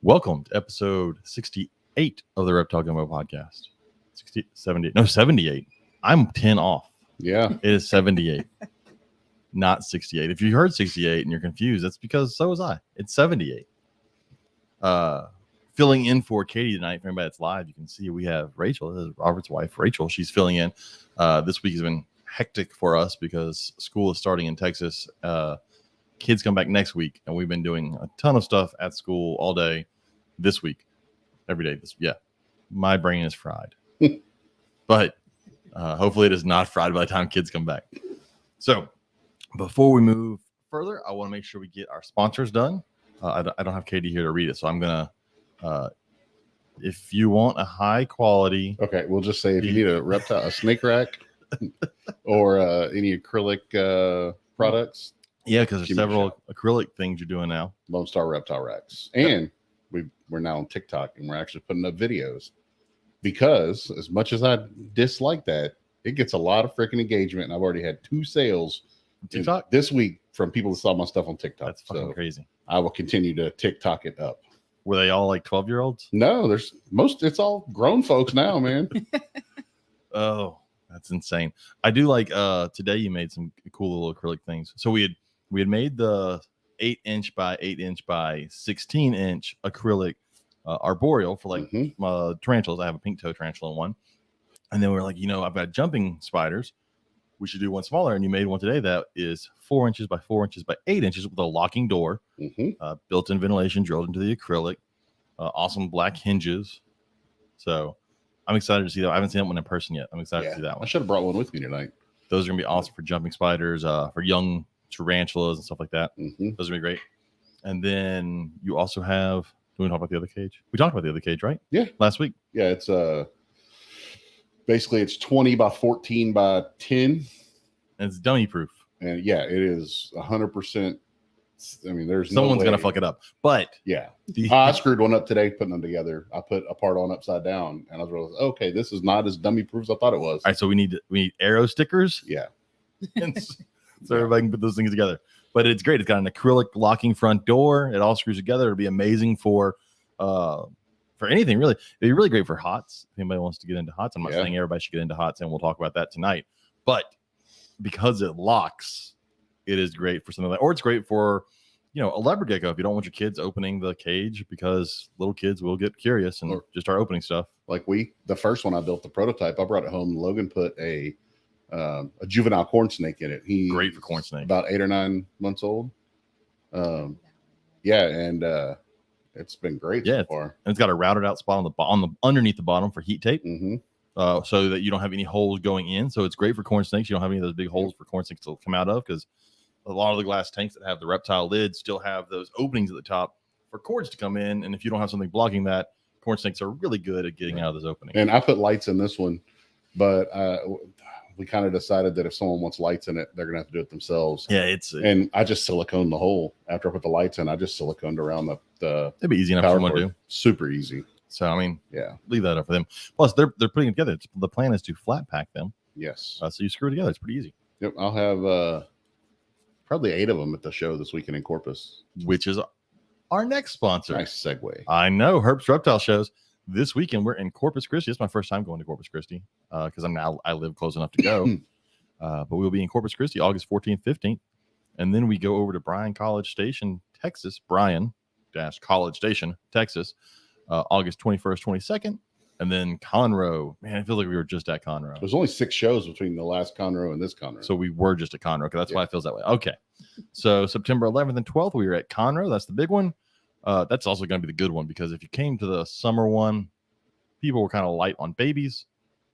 Welcome to episode 68 of the Reptile Gumbo podcast. 60, 70, no, 78. I'm 10 off. Yeah. It is 78, not 68. If you heard 68 and you're confused, that's because so was I. It's 78. Filling in for Katie tonight. For anybody that's live, you can see we have Rachel. This is Robert's wife, Rachel. She's filling in. This week has been hectic for us because school is starting in Texas. Kids come back next week, and we've been doing a ton of stuff at school all day this week, every day. My brain is fried, but hopefully it is not fried by the time kids come back. So before we move further, I want to make sure we get our sponsors done. I don't have Katie here to read it, so I'm gonna. If you want a high quality, Okay, we'll just say if you need a snake rack, or any acrylic products. yeah, because there's several acrylic things you're doing now. Lone Star Reptile Racks, and we're now on TikTok, and we're actually putting up videos because as much as I dislike that, it gets a lot of freaking engagement, and I've already had 2 sales TikTok this week from people that saw my stuff on TikTok. That's fucking crazy. I will continue to TikTok it up. Were they all like 12-year-olds? No, it's all grown folks now, man. Oh, that's insane. I do like today you made some cool little acrylic things. So we had made the 8-inch by 8-inch by 16-inch acrylic arboreal for like tarantulas. I have a pink toe tarantula in one. And then we were like, I've got jumping spiders. We should do one smaller. And you made one today that is 4 inches by 4 inches by 8 inches with a locking door, built-in ventilation drilled into the acrylic, awesome black hinges. So I'm excited to see that. I haven't seen that one in person yet. I'm excited to see that one. I should have brought one with me tonight. Those are going to be awesome for jumping spiders, for young tarantulas and stuff like that. Those are going to be great. And then you also have, do we talk about the other cage? We talked about the other cage, right? Yeah. Last week. Yeah, it's basically it's 20 by 14 by 10. And it's dummy proof. And yeah, it is 100%. I mean, there's someone's going to fuck it up. But yeah, I screwed one up today putting them together. I put a part on upside down, and I was realizing, okay, this is not as dummy proof as I thought it was. All right, so we need arrow stickers. Yeah. So everybody can put those things together. But it's great. It's got an acrylic locking front door. It all screws together. It'll be amazing for anything, really. It'd be really great for hots. If anybody wants to get into hots, I'm not saying everybody should get into hots, and we'll talk about that tonight. But because it locks, it is great for something like, or it's great for, a leopard gecko. If you don't want your kids opening the cage, because little kids will get curious and just start opening stuff. Like the first one I built, the prototype, I brought it home. Logan put a juvenile corn snake in it. Great for corn snake. About 8 or 9 months old. And it's been great so far. And it's got a routed out spot underneath the bottom for heat tape. So that you don't have any holes going in. So it's great for corn snakes. You don't have any of those big holes for corn snakes to come out of, because a lot of the glass tanks that have the reptile lids still have those openings at the top for cords to come in. And if you don't have something blocking that, corn snakes are really good at getting out of those openings. And I put lights in this one, but we kind of decided that if someone wants lights in it, they're gonna have to do it themselves. Yeah, and I just siliconed the hole after I put the lights in. I just siliconed around the it'd be easy enough for someone to do. Super easy. So I mean, leave that up for them. Plus, they're putting it together. The plan is to flat pack them. Yes. So you screw it together. It's pretty easy. Yep. I'll have probably 8 of them at the show this weekend in Corpus, which is our next sponsor. Nice segue. I know, Herb's Reptile shows this weekend. We're in Corpus Christi. It's my first time going to Corpus Christi because I live close enough to go. But we'll be in Corpus Christi August 14th, 15th, and then we go over to College Station, Texas. College Station, Texas. August 21st, 22nd, and then Conroe. Man, I feel like we were just at Conroe. There's only 6 shows between the last Conroe and this Conroe. So we were just at Conroe, because that's why it feels that way. Okay. So September 11th and 12th, we were at Conroe. That's the big one. That's also going to be the good one, because if you came to the summer one, people were kind of light on babies.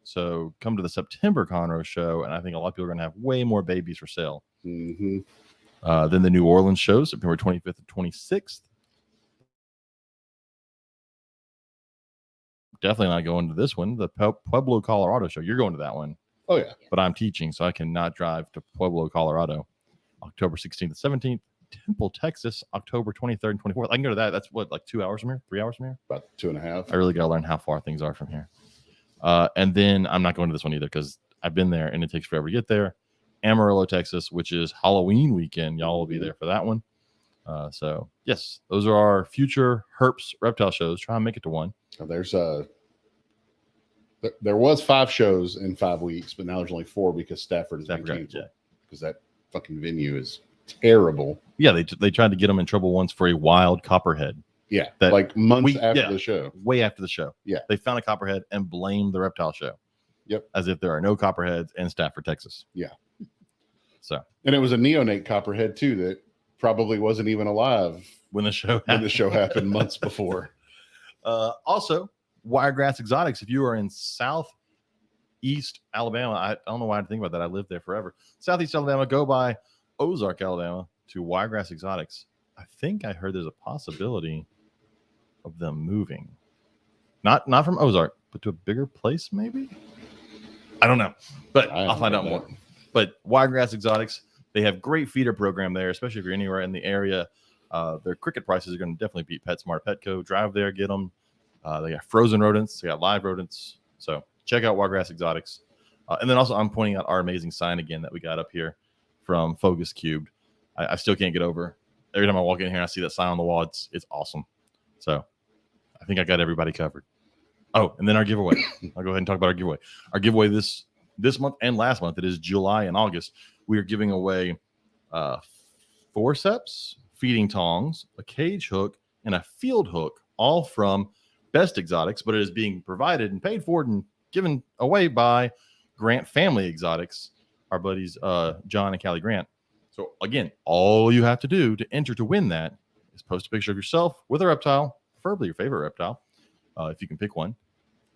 So come to the September Conroe show, and I think a lot of people are going to have way more babies for sale. Then the New Orleans show, September 25th and 26th. Definitely not going to this one. The Pueblo, Colorado show. You're going to that one. Oh, yeah. But I'm teaching, so I cannot drive to Pueblo, Colorado. October 16th and 17th. Temple, Texas, October 23rd and 24th. I can go to that. That's what, like 2 hours from here? 3 hours from here? About 2.5. I really got to learn how far things are from here. And then I'm not going to this one either, because I've been there and it takes forever to get there. Amarillo, Texas, which is Halloween weekend. Y'all will be there for that one. So yes, those are our future Herps reptile shows. Try and make it to one. There's there was 5 shows in 5 weeks, but now there's only 4 because Stafford has been canceled because that fucking venue is terrible. Yeah, they tried to get them in trouble once for a wild copperhead. Yeah, like months after the show. Way after the show. Yeah. They found a copperhead and blamed the reptile show. Yep. As if there are no copperheads in Stafford, Texas. Yeah. So. And it was a neonate copperhead too that probably wasn't even alive when the show happened months before. Also, Wiregrass Exotics. If you are in Southeast Alabama, I don't know why I think about that. I lived there forever. Southeast Alabama, go by Ozark, Alabama to Wiregrass Exotics. I think I heard there's a possibility of them moving. Not from Ozark, but to a bigger place, maybe? I don't know. But I'll find out more. But Wiregrass Exotics, they have great feeder program there, especially if you're anywhere in the area. Their cricket prices are going to definitely beat PetSmart, Petco. Drive there, get them. They got frozen rodents. They got live rodents. So check out Wiregrass Exotics. And then also I'm pointing out our amazing sign again that we got up here from Focus Cubed. I still can't get over. Every time I walk in here, I see that sign on the wall. It's awesome. So I think I got everybody covered. Oh, and then our giveaway. I'll go ahead and talk about our giveaway. Our giveaway this month and last month, it is July and August. We are giving away forceps, feeding tongs, a cage hook, and a field hook, all from Best Exotics, but it is being provided and paid for and given away by Grant Family Exotics, our buddies John and Callie Grant. So again, all you have to do to enter to win that is post a picture of yourself with a reptile, preferably your favorite reptile, if you can pick one,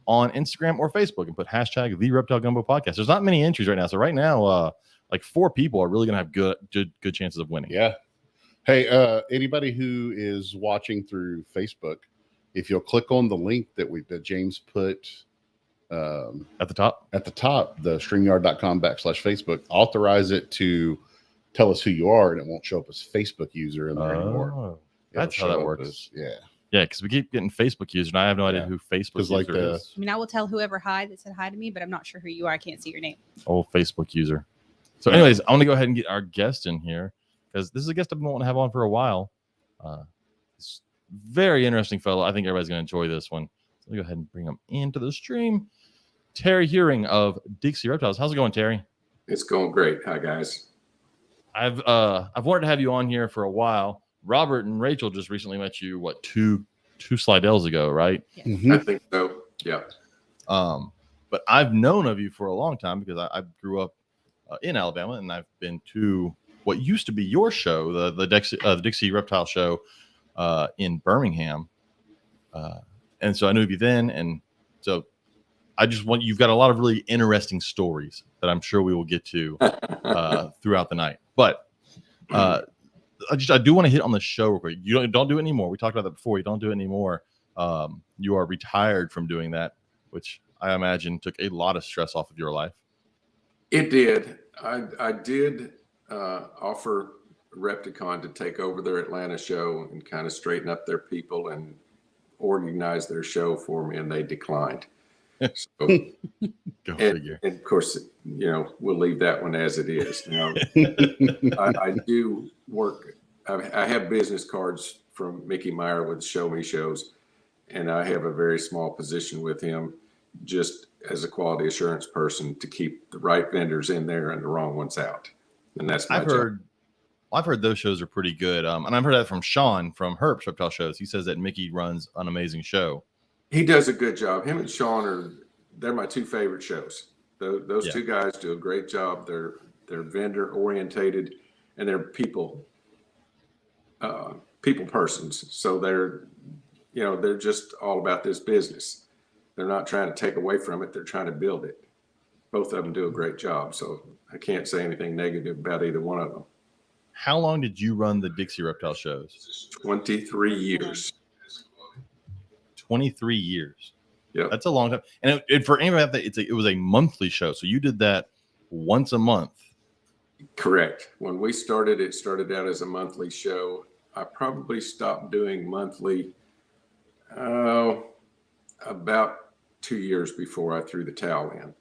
on Instagram or Facebook and put hashtag the Reptile Gumbo Podcast. There's not many entries right now. So right now, like 4 people are really going to have good chances of winning. Yeah. Hey, anybody who is watching through Facebook, if you'll click on the link that James put at the top, the StreamYard.com/Facebook, authorize it to tell us who you are, and it won't show up as Facebook user in there anymore. That's how that works. Yeah, because we keep getting Facebook user, and I have no idea who Facebook user is. I mean, I will tell whoever that said hi to me, but I'm not sure who you are. I can't see your name. Oh, Facebook user. So anyways, I want to go ahead and get our guest in here because this is a guest I've been wanting to have on for a while. Very interesting fellow. I think everybody's going to enjoy this one. So let me go ahead and bring him into the stream. Terry Heuring of Dixie Reptiles. How's it going, Terry? It's going great. Hi, guys. I've wanted to have you on here for a while. Robert and Rachel just recently met you, two Slidells ago, right? Yes. Mm-hmm. I think so. Yeah. But I've known of you for a long time because I grew up in Alabama, and I've been to what used to be your show, the Dixie Reptile show in Birmingham. And so I knew of you then, and so you've got a lot of really interesting stories that I'm sure we will get to throughout the night. But I do want to hit on the show real quick. You don't do it anymore. We talked about that before. You don't do it anymore. You are retired from doing that, which I imagine took a lot of stress off of your life. It did. I did offer Repticon to take over their Atlanta show and kind of straighten up their people and organize their show for me, and they declined. So, Go figure. And of course, we'll leave that one as it is. Now, I do work. I have business cards from Mickey Meyer with Show Me shows, and I have a very small position with him just as a quality assurance person to keep the right vendors in there and the wrong ones out. And that's my job. I've heard those shows are pretty good. And I've heard that from Sean from Herps Reptile Shows. He says that Mickey runs an amazing show. He does a good job. Him and Sean they're my 2 favorite shows. Those 2 guys do a great job. They're vendor orientated, and they're people persons. So they're just all about this business. They're not trying to take away from it. They're trying to build it. Both of them do a great job. So I can't say anything negative about either one of them. How long did you run the Dixie Reptile shows? 23 years. 23 years. Yeah, that's a long time. And for anybody out there, it was a monthly show. So you did that once a month. Correct. When we started, it started out as a monthly show. I probably stopped doing monthly about 2 years before I threw the towel in.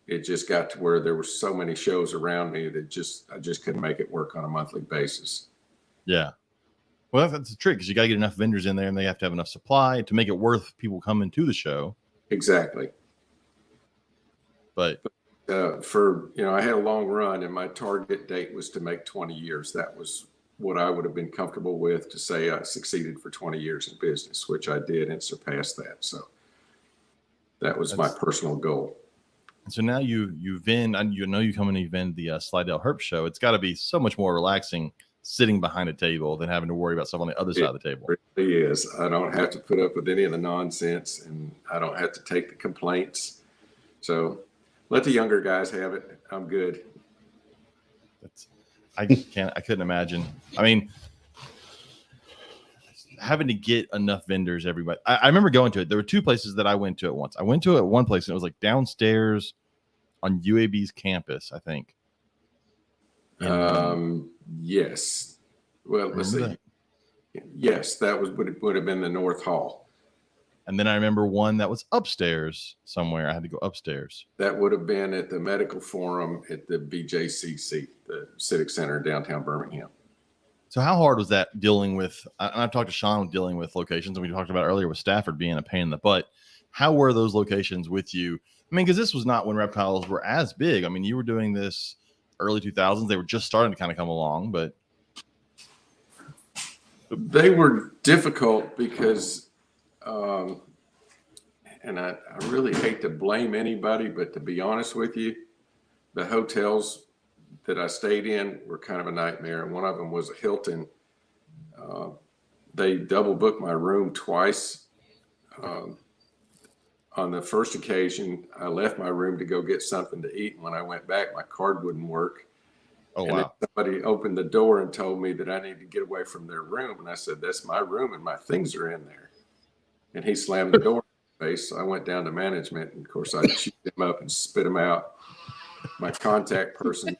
It just got to where there were so many shows around me that I just couldn't make it work on a monthly basis. Yeah. Well, that's the trick, because you got to get enough vendors in there, and they have to have enough supply to make it worth people coming to the show. Exactly. But I had a long run, and my target date was to make 20 years. That was what I would have been comfortable with, to say I succeeded for 20 years in business, which I did and surpassed that. So that was my personal goal. And so now you vend, and you come in and you vend the Slidell Herp show. It's got to be so much more relaxing sitting behind a table than having to worry about stuff on the other side of the table. It really is. I don't have to put up with any of the nonsense, and I don't have to take the complaints. So let the younger guys have it. I'm good. I couldn't imagine. I mean, having to get enough vendors, everybody. I remember going to it. There were two places that I went to at once. I went to it one place, and it was like downstairs on UAB's campus, I think. Yes. Well, let's see. That? Yes, that would have been the North Hall. And then I remember one that was upstairs somewhere. I had to go upstairs. That would have been at the Medical Forum at the BJCC, the Civic Center in downtown Birmingham. So how hard was that dealing with, and I've talked to Sean dealing with locations, and we talked about earlier with Stafford being a pain in the butt. How were those locations with you? I mean, because this was not when reptiles were as big. I mean, you were doing this early 2000s. They were just starting to kind of come along, but. They were difficult because, and I really hate to blame anybody, but to be honest with you, the hotels that I stayed in were kind of a nightmare. And one of them was a Hilton. They double booked my room twice. On the first occasion, I left my room to go get something to eat. And when I went back, my card wouldn't work. Oh, and wow. Somebody opened the door and told me that I needed to get away from their room. And I said, that's my room and my things are in there. And he slammed the door in my face. So I went down to management. And of course, I chewed them up and spit them out. My contact person,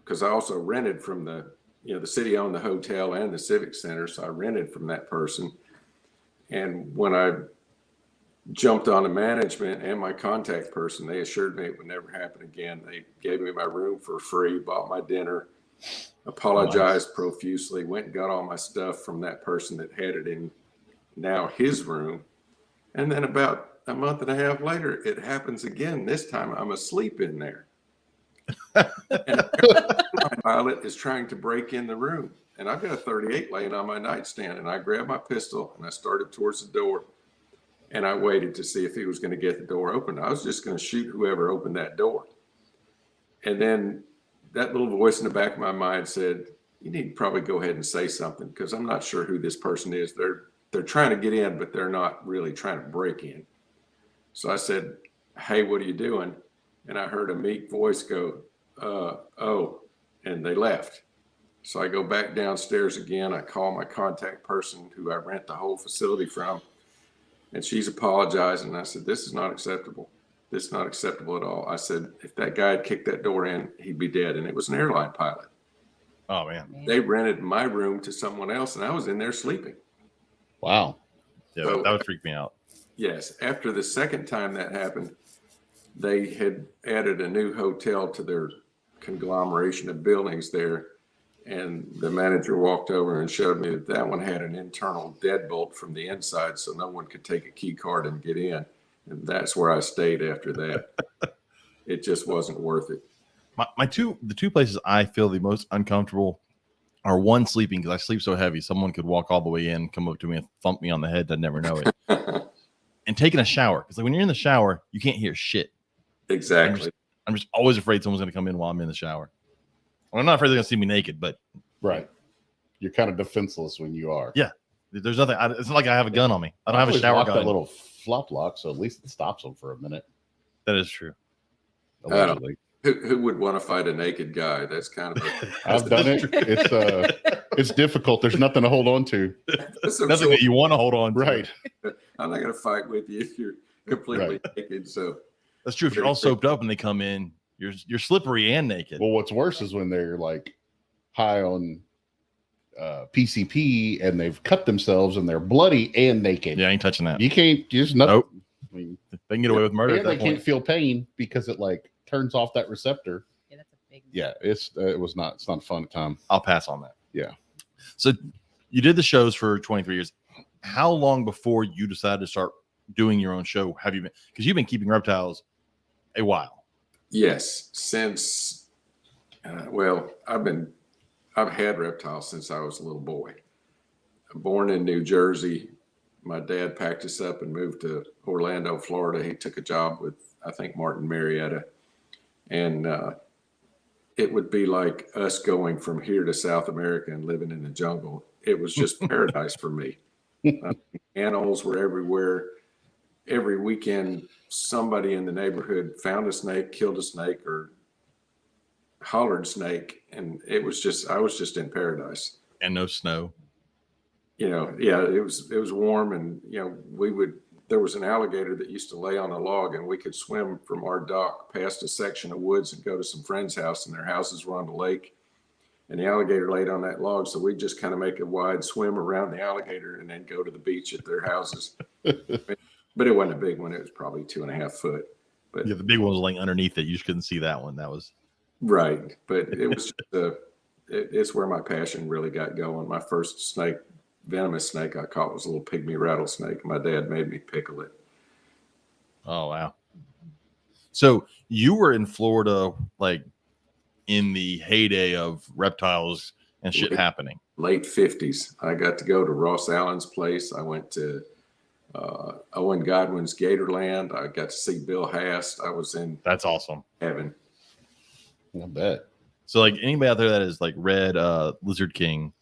because I also rented from the city owned the hotel and the Civic Center. So I rented from that person. And when I jumped on to management and my contact person, they assured me it would never happen again. They gave me my room for free, bought my dinner, apologized profusely, went and got all my stuff from that person that had it in now his room. And then about a month and a half later, it happens again. This time I'm asleep in there. And my pilot is trying to break in the room. And I've got a 38 laying on my nightstand. And I grabbed my pistol and I started towards the door. And I waited to see if he was going to get the door open. I was just going to shoot whoever opened that door. And then that little voice in the back of my mind said, you need to probably go ahead and say something, because I'm not sure who this person is. They're trying to get in, but they're not really trying to break in. So I said, hey, what are you doing? And I heard a meek voice go, oh, and they left. So I go back downstairs again. I call my contact person who I rent the whole facility from. And she's apologizing. And I said, this is not acceptable. This is not acceptable at all. I said, if that guy had kicked that door in, he'd be dead. And it was an airline pilot. Oh, man. They rented my room to someone else, and I was in there sleeping. Wow. Yeah, So, that would freak me out. Yes. After the second time that happened, they had added a new hotel to their conglomeration of buildings there. And the manager walked over and showed me that one had an internal deadbolt from the inside, so no one could take a key card and get in. And that's where I stayed after that. It just wasn't worth it. The two places I feel the most uncomfortable are, one, sleeping, because I sleep so heavy. Someone could walk all the way in, come up to me and thump me on the head. I'd never know it. And taking a shower, because when you're in the shower, you can't hear shit. Exactly. I'm just always afraid someone's going to come in while I'm in the shower. Well, I'm not afraid they're going to see me naked, but Right. You're kind of defenseless when you are. Yeah. There's nothing. It's not like I have a gun on me. I don't have a shower lock gun. that little flop lock, so at least it stops them for a minute. That is true. Allegedly. Who would want to fight a naked guy? That's kind of I've done it. It's difficult. There's nothing to hold on to. Nothing that you want to hold on to. Right. I'm not going to fight with you if you're completely naked. So that's true. If you're all soaped up and they come in, you're slippery and naked. Well, what's worse is when they're like high on PCP and they've cut themselves and they're bloody and naked. Yeah, I ain't touching that. You can't just nothing. Nope. I mean, They can get away with murder. and At they that point. can't feel pain because it like turns off that receptor. Yeah, that's a big. Yeah, it's not a fun time. I'll pass on that. Yeah. So you did the shows for 23 years. How long before you decided to start doing your own show have you been? Because you've been keeping reptiles a while. Yes, since I've had reptiles since I was a little boy. Born in New Jersey, my dad packed us up and moved to Orlando, Florida. He took a job with, I think, Martin Marietta, and it would be like us going from here to South America and living in the jungle. It was just paradise for me. Animals were everywhere. Every weekend, somebody in the neighborhood found a snake, killed a snake, or hollered snake, and I was just in paradise. And no snow. Yeah, it was warm, and there was an alligator that used to lay on a log, and we could swim from our dock past a section of woods and go to some friend's house, and their houses were on the lake, and the alligator laid on that log. So we'd just kind of make a wide swim around the alligator and then go to the beach at their houses. But it wasn't a big one. It was probably 2.5 foot. But yeah, the big one was laying underneath it. You just couldn't see that one. That was right. But it was just it's where my passion really got going. My first snake, venomous snake I caught, was a little pygmy rattlesnake. My dad made me pickle it. Oh, wow. So you were in Florida, like in the heyday of reptiles and shit happening. Late 50s. I got to go to Ross Allen's place. I went to Owen Godwin's Gatorland. I got to see Bill Hast. I was in That's awesome. heaven. I bet. So like anybody out there that is like Red Lizard King,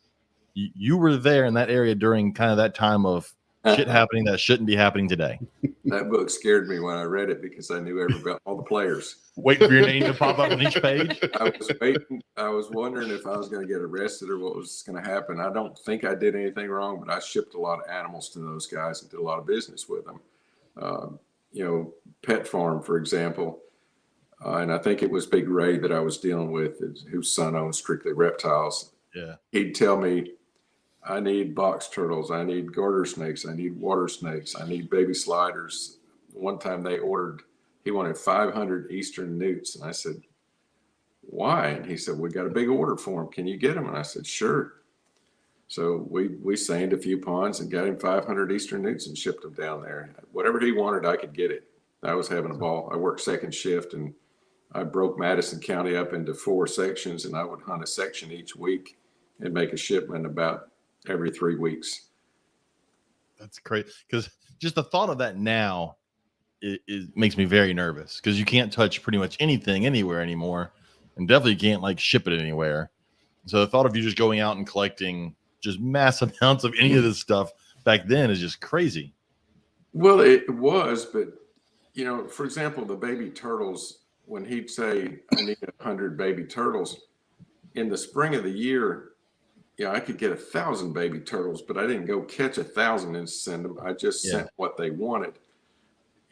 you were there in that area during kind of that time of shit happening that shouldn't be happening today. That book scared me when I read it because I knew all the players. Wait for your name to pop up on each page. I was waiting. I was wondering if I was going to get arrested or what was going to happen. I don't think I did anything wrong, but I shipped a lot of animals to those guys and did a lot of business with them. Pet Farm, for example. And I think it was Big Ray that I was dealing with, whose son owns Strictly Reptiles. Yeah. He'd tell me, I need box turtles, I need garter snakes, I need water snakes, I need baby sliders. One time he wanted 500 Eastern newts. And I said, why? And he said, we got a big order for him. Can you get them? And I said, sure. So we seined a few ponds and got him 500 Eastern newts and shipped them down there. Whatever he wanted, I could get it. I was having a ball. I worked second shift, and I broke Madison County up into 4 sections, and I would hunt a section each week and make a shipment about every 3 weeks. That's crazy. Because just the thought of that now it makes me very nervous, because you can't touch pretty much anything anywhere anymore, and definitely can't like ship it anywhere. So the thought of you just going out and collecting just mass amounts of any of this stuff back then is just crazy. Well, it was, but for example, the baby turtles, when he'd say, I need 100 baby turtles in the spring of the year, I could get 1,000 baby turtles, but I didn't go catch 1,000 and send them. I just sent what they wanted.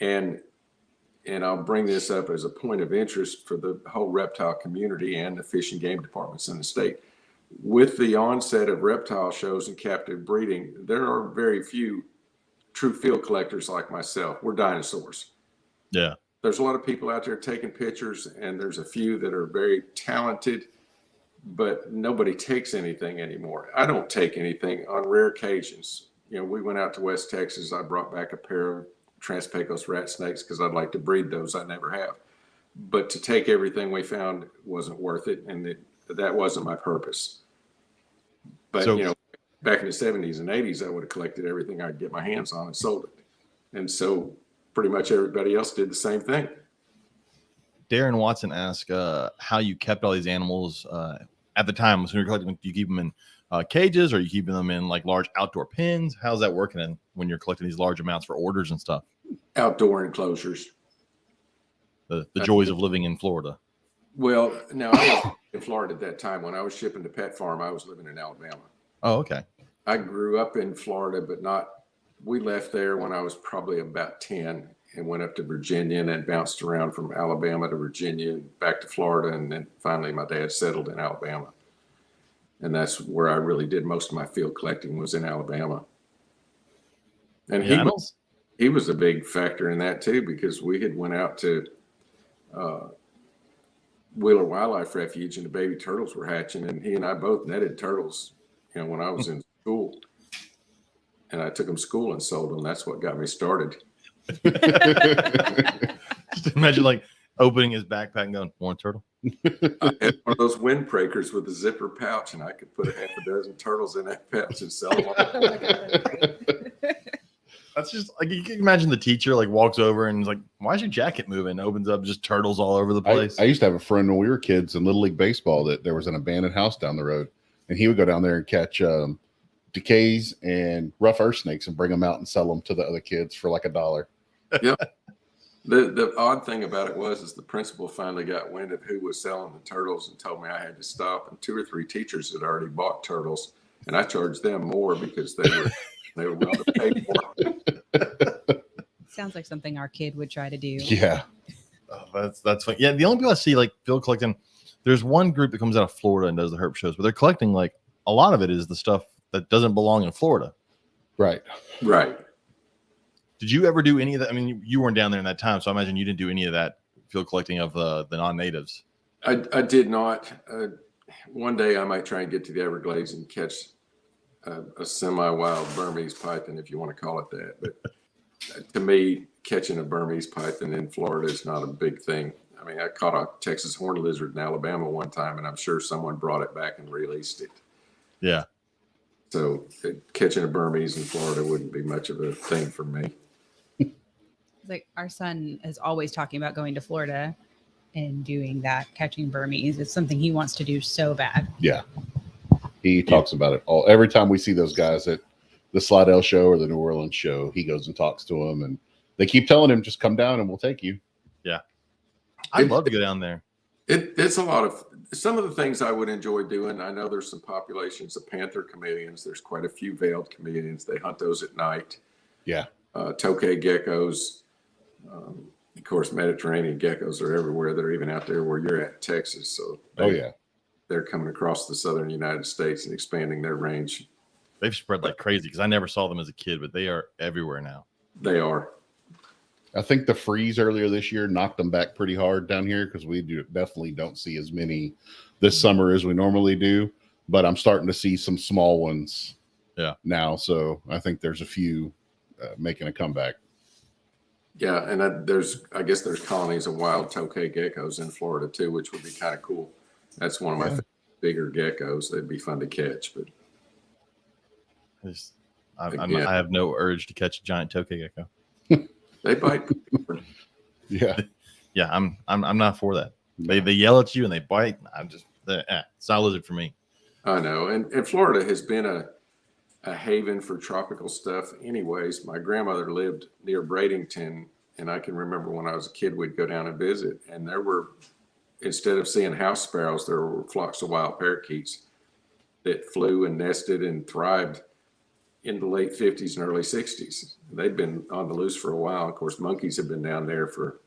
And I'll bring this up as a point of interest for the whole reptile community and the fish and game departments in the state. With the onset of reptile shows and captive breeding, there are very few true field collectors like myself. We're dinosaurs. Yeah. There's a lot of people out there taking pictures, and there's a few that are very talented, but nobody takes anything anymore. I don't take anything on rare occasions. We went out to West Texas. I brought back a pair of Trans-Pecos rat snakes because I'd like to breed those. I never have. But to take everything we found wasn't worth it, and that wasn't my purpose. But, back in the 70s and 80s, I would have collected everything I could get my hands on and sold it. And so pretty much everybody else did the same thing. Darren Watson asked how you kept all these animals at the time. When you're collecting, do you keep them in cages, or are you keeping them in like large outdoor pens? How's that working when you're collecting these large amounts for orders and stuff? Outdoor enclosures. The joys of living in Florida. Well, now I was in Florida at that time. When I was shipping to Pet Farm, I was living in Alabama. Oh, okay. I grew up in Florida, but we left there when I was probably about 10 and went up to Virginia, and then bounced around from Alabama to Virginia, back to Florida. And then finally my dad settled in Alabama. And that's where I really did most of my field collecting, was in Alabama. And he was a big factor in that too, because we had went out to Wheeler Wildlife Refuge, and the baby turtles were hatching, and he and I both netted turtles, when I was in school. and I took them to school and sold them. That's what got me started. Just imagine like opening his backpack and going, "Want a turtle?" I had one of those windbreakers with a zipper pouch, and I could put a half a dozen turtles in that pouch and sell them all. Oh my God. That's just like you can imagine the teacher like walks over and is like, "Why is your jacket moving?" Opens up, just turtles all over the place. I used to have a friend when we were kids in Little League Baseball that there was an abandoned house down the road, and he would go down there and catch decays and rough earth snakes and bring them out and sell them to the other kids for like $1. Yep. The odd thing about it was the principal finally got wind of who was selling the turtles and told me I had to stop. And 2 or 3 teachers had already bought turtles, and I charged them more because they were willing to pay more. Sounds like something our kid would try to do. Yeah. Oh, that's fun. Yeah, the only people I see like Phil collecting, there's one group that comes out of Florida and does the herp shows, but they're collecting like a lot of it is the stuff that doesn't belong in Florida. Right. Right. Did you ever do any of that? I mean, you weren't down there in that time, so I imagine you didn't do any of that field collecting of the non-natives. I did not. One day I might try and get to the Everglades and catch a semi-wild Burmese python, if you want to call it that. But to me, catching a Burmese python in Florida is not a big thing. I mean, I caught a Texas horned lizard in Alabama one time, and I'm sure someone brought it back and released it. Yeah. So catching a Burmese in Florida wouldn't be much of a thing for me. Like our son is always talking about going to Florida and doing that, catching Burmese. It's something he wants to do so bad. Yeah. He talks about it all. Every time we see those guys at the Slidell show or the New Orleans show, he goes and talks to them, and they keep telling him, just come down and we'll take you. Yeah. I'd love to go down there. It's a lot of some of the things I would enjoy doing. I know there's some populations of Panther Chameleons. There's quite a few veiled chameleons. They hunt those at night. Yeah. Tokay geckos. Of course, Mediterranean geckos are everywhere. They're even out there where you're at, Texas. So they're coming across the southern United States and expanding their range. They've spread like crazy because I never saw them as a kid, but they are everywhere now. They are. I think the freeze earlier this year knocked them back pretty hard down here because we definitely don't see as many this summer as we normally do. But I'm starting to see some small ones now. So I think there's a few making a comeback. Yeah, and I guess there's colonies of wild tokay geckos in Florida too, which would be kind of cool. That's one of my bigger geckos. They'd be fun to catch, but I have no urge to catch a giant tokay gecko. They bite. Yeah, yeah, I'm not for that. They yell at you and they bite. I'm just it's not a lizard for me. I know, and Florida has been a haven for tropical stuff. Anyways, my grandmother lived near Bradenton, and I can remember when I was a kid, we'd go down and visit, and there were, instead of seeing house sparrows, there were flocks of wild parakeets that flew and nested and thrived in the late 50s and early 60s. They'd been on the loose for a while. Of course, monkeys have been down there for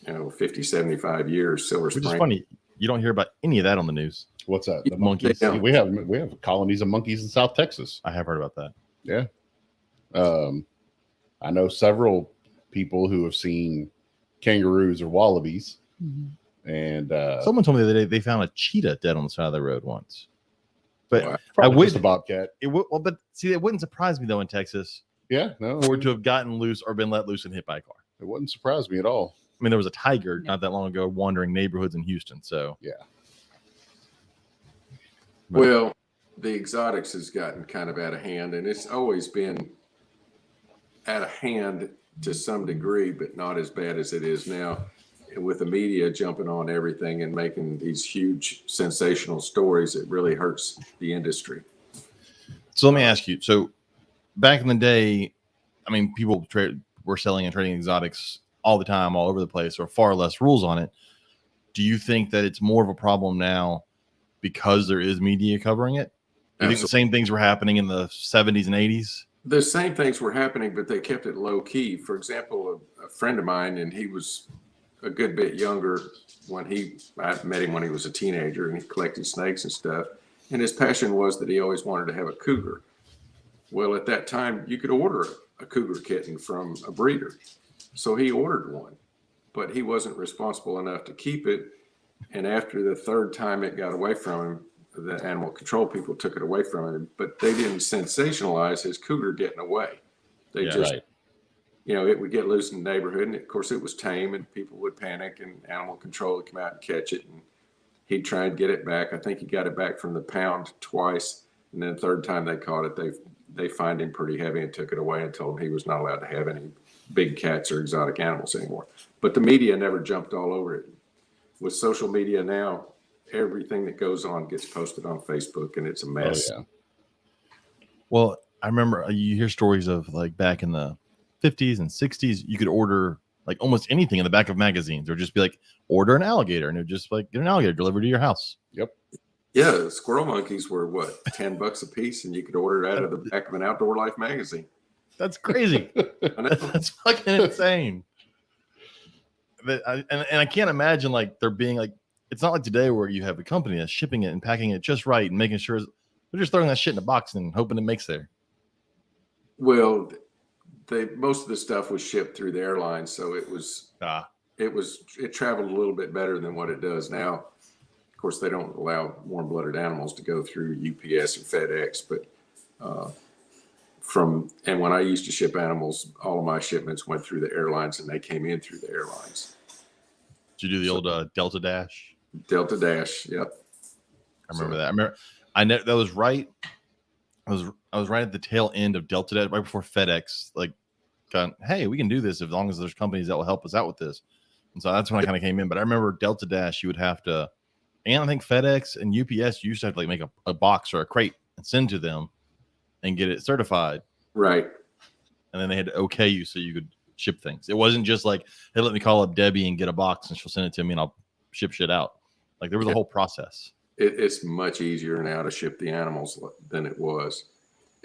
50, 75 years. Silver Which Spring. is funny. You don't hear about any of that on the news. what's that? The Monkeys. monkeys. We have colonies of monkeys in South Texas. I have heard about that. Yeah. I know several people who have seen kangaroos or wallabies. Mm-hmm. And Someone told me the other day they found a cheetah dead on the side of the road once. But Wow. I would just a bobcat. But see, it wouldn't surprise me though in Texas Yeah, no, for it to have gotten loose or been let loose and hit by a car. it wouldn't surprise me at all. I mean, there was a tiger not that long ago wandering neighborhoods in Houston. So Yeah. Well, the exotics has gotten kind of out of hand, and it's always been out of hand to some degree, but not as bad as it is now. And with the media jumping on everything and making these huge sensational stories, it really hurts the industry. So let me ask you. So back in the day, I mean, people were selling and trading exotics all the time, all over the place, or far less rules on it. Do you think that it's more of a problem now because there is media covering it? Do you think the same things were happening in the 70s and 80s? The same things were happening, but they kept it low key. For example, a friend of mine, and he was a good bit younger when I met him when he was a teenager, and he collected snakes and stuff. And his passion was that he always wanted to have a cougar. Well, at that time, you could order a cougar kitten from a breeder. So he ordered one, but he wasn't responsible enough to keep it. And after the third time it got away from him, the animal control people took it away from him, but they didn't sensationalize his cougar getting away. They just, right. you know, it would get loose in the neighborhood, and of course it was tame, and people would panic, and animal control would come out and catch it, and he'd try and get it back. I think he got it back from the pound twice, and then the third time they caught it, they fined him pretty heavy and took it away and told him he was not allowed to have any big cats or exotic animals anymore. But the media never jumped all over it. With social media now, everything that goes on gets posted on Facebook, and it's a mess. Oh, yeah. Well, I remember you hear stories of like back in the 50s and 60s, you could order like almost anything in the back of magazines, or just be like, order an alligator, and it would just like get an alligator delivered to your house. Yep. Yeah, squirrel monkeys were what, $10 a piece, and you could order it out of the back of an Outdoor Life magazine. That's crazy. I know. That's fucking insane. And I can't imagine like there being like, it's not like today where you have a company that's shipping it and packing it just right and making sure they're just throwing that shit in a box and hoping it makes there. Well, most of the stuff was shipped through the airlines, so it traveled a little bit better than what it does now. Of course, they don't allow warm-blooded animals to go through UPS or FedEx, but and when I used to ship animals, all of my shipments went through the airlines, and they came in through the airlines. Did you do the old Delta Dash? Delta Dash, yep. I remember that. I know that was right. I was right at the tail end of Delta Dash, right before FedEx like gone, hey, we can do this as long as there's companies that will help us out with this. And so that's when I kind of came in. But I remember Delta Dash, you would have to, and I think FedEx and UPS used to have to like make a box or a crate and send to them and get it certified. Right. And then they had to okay you so you could ship things. It wasn't just like, hey, let me call up Debbie and get a box and she'll send it to me and I'll ship shit out. Like there was a whole process. It's much easier now to ship the animals than it was.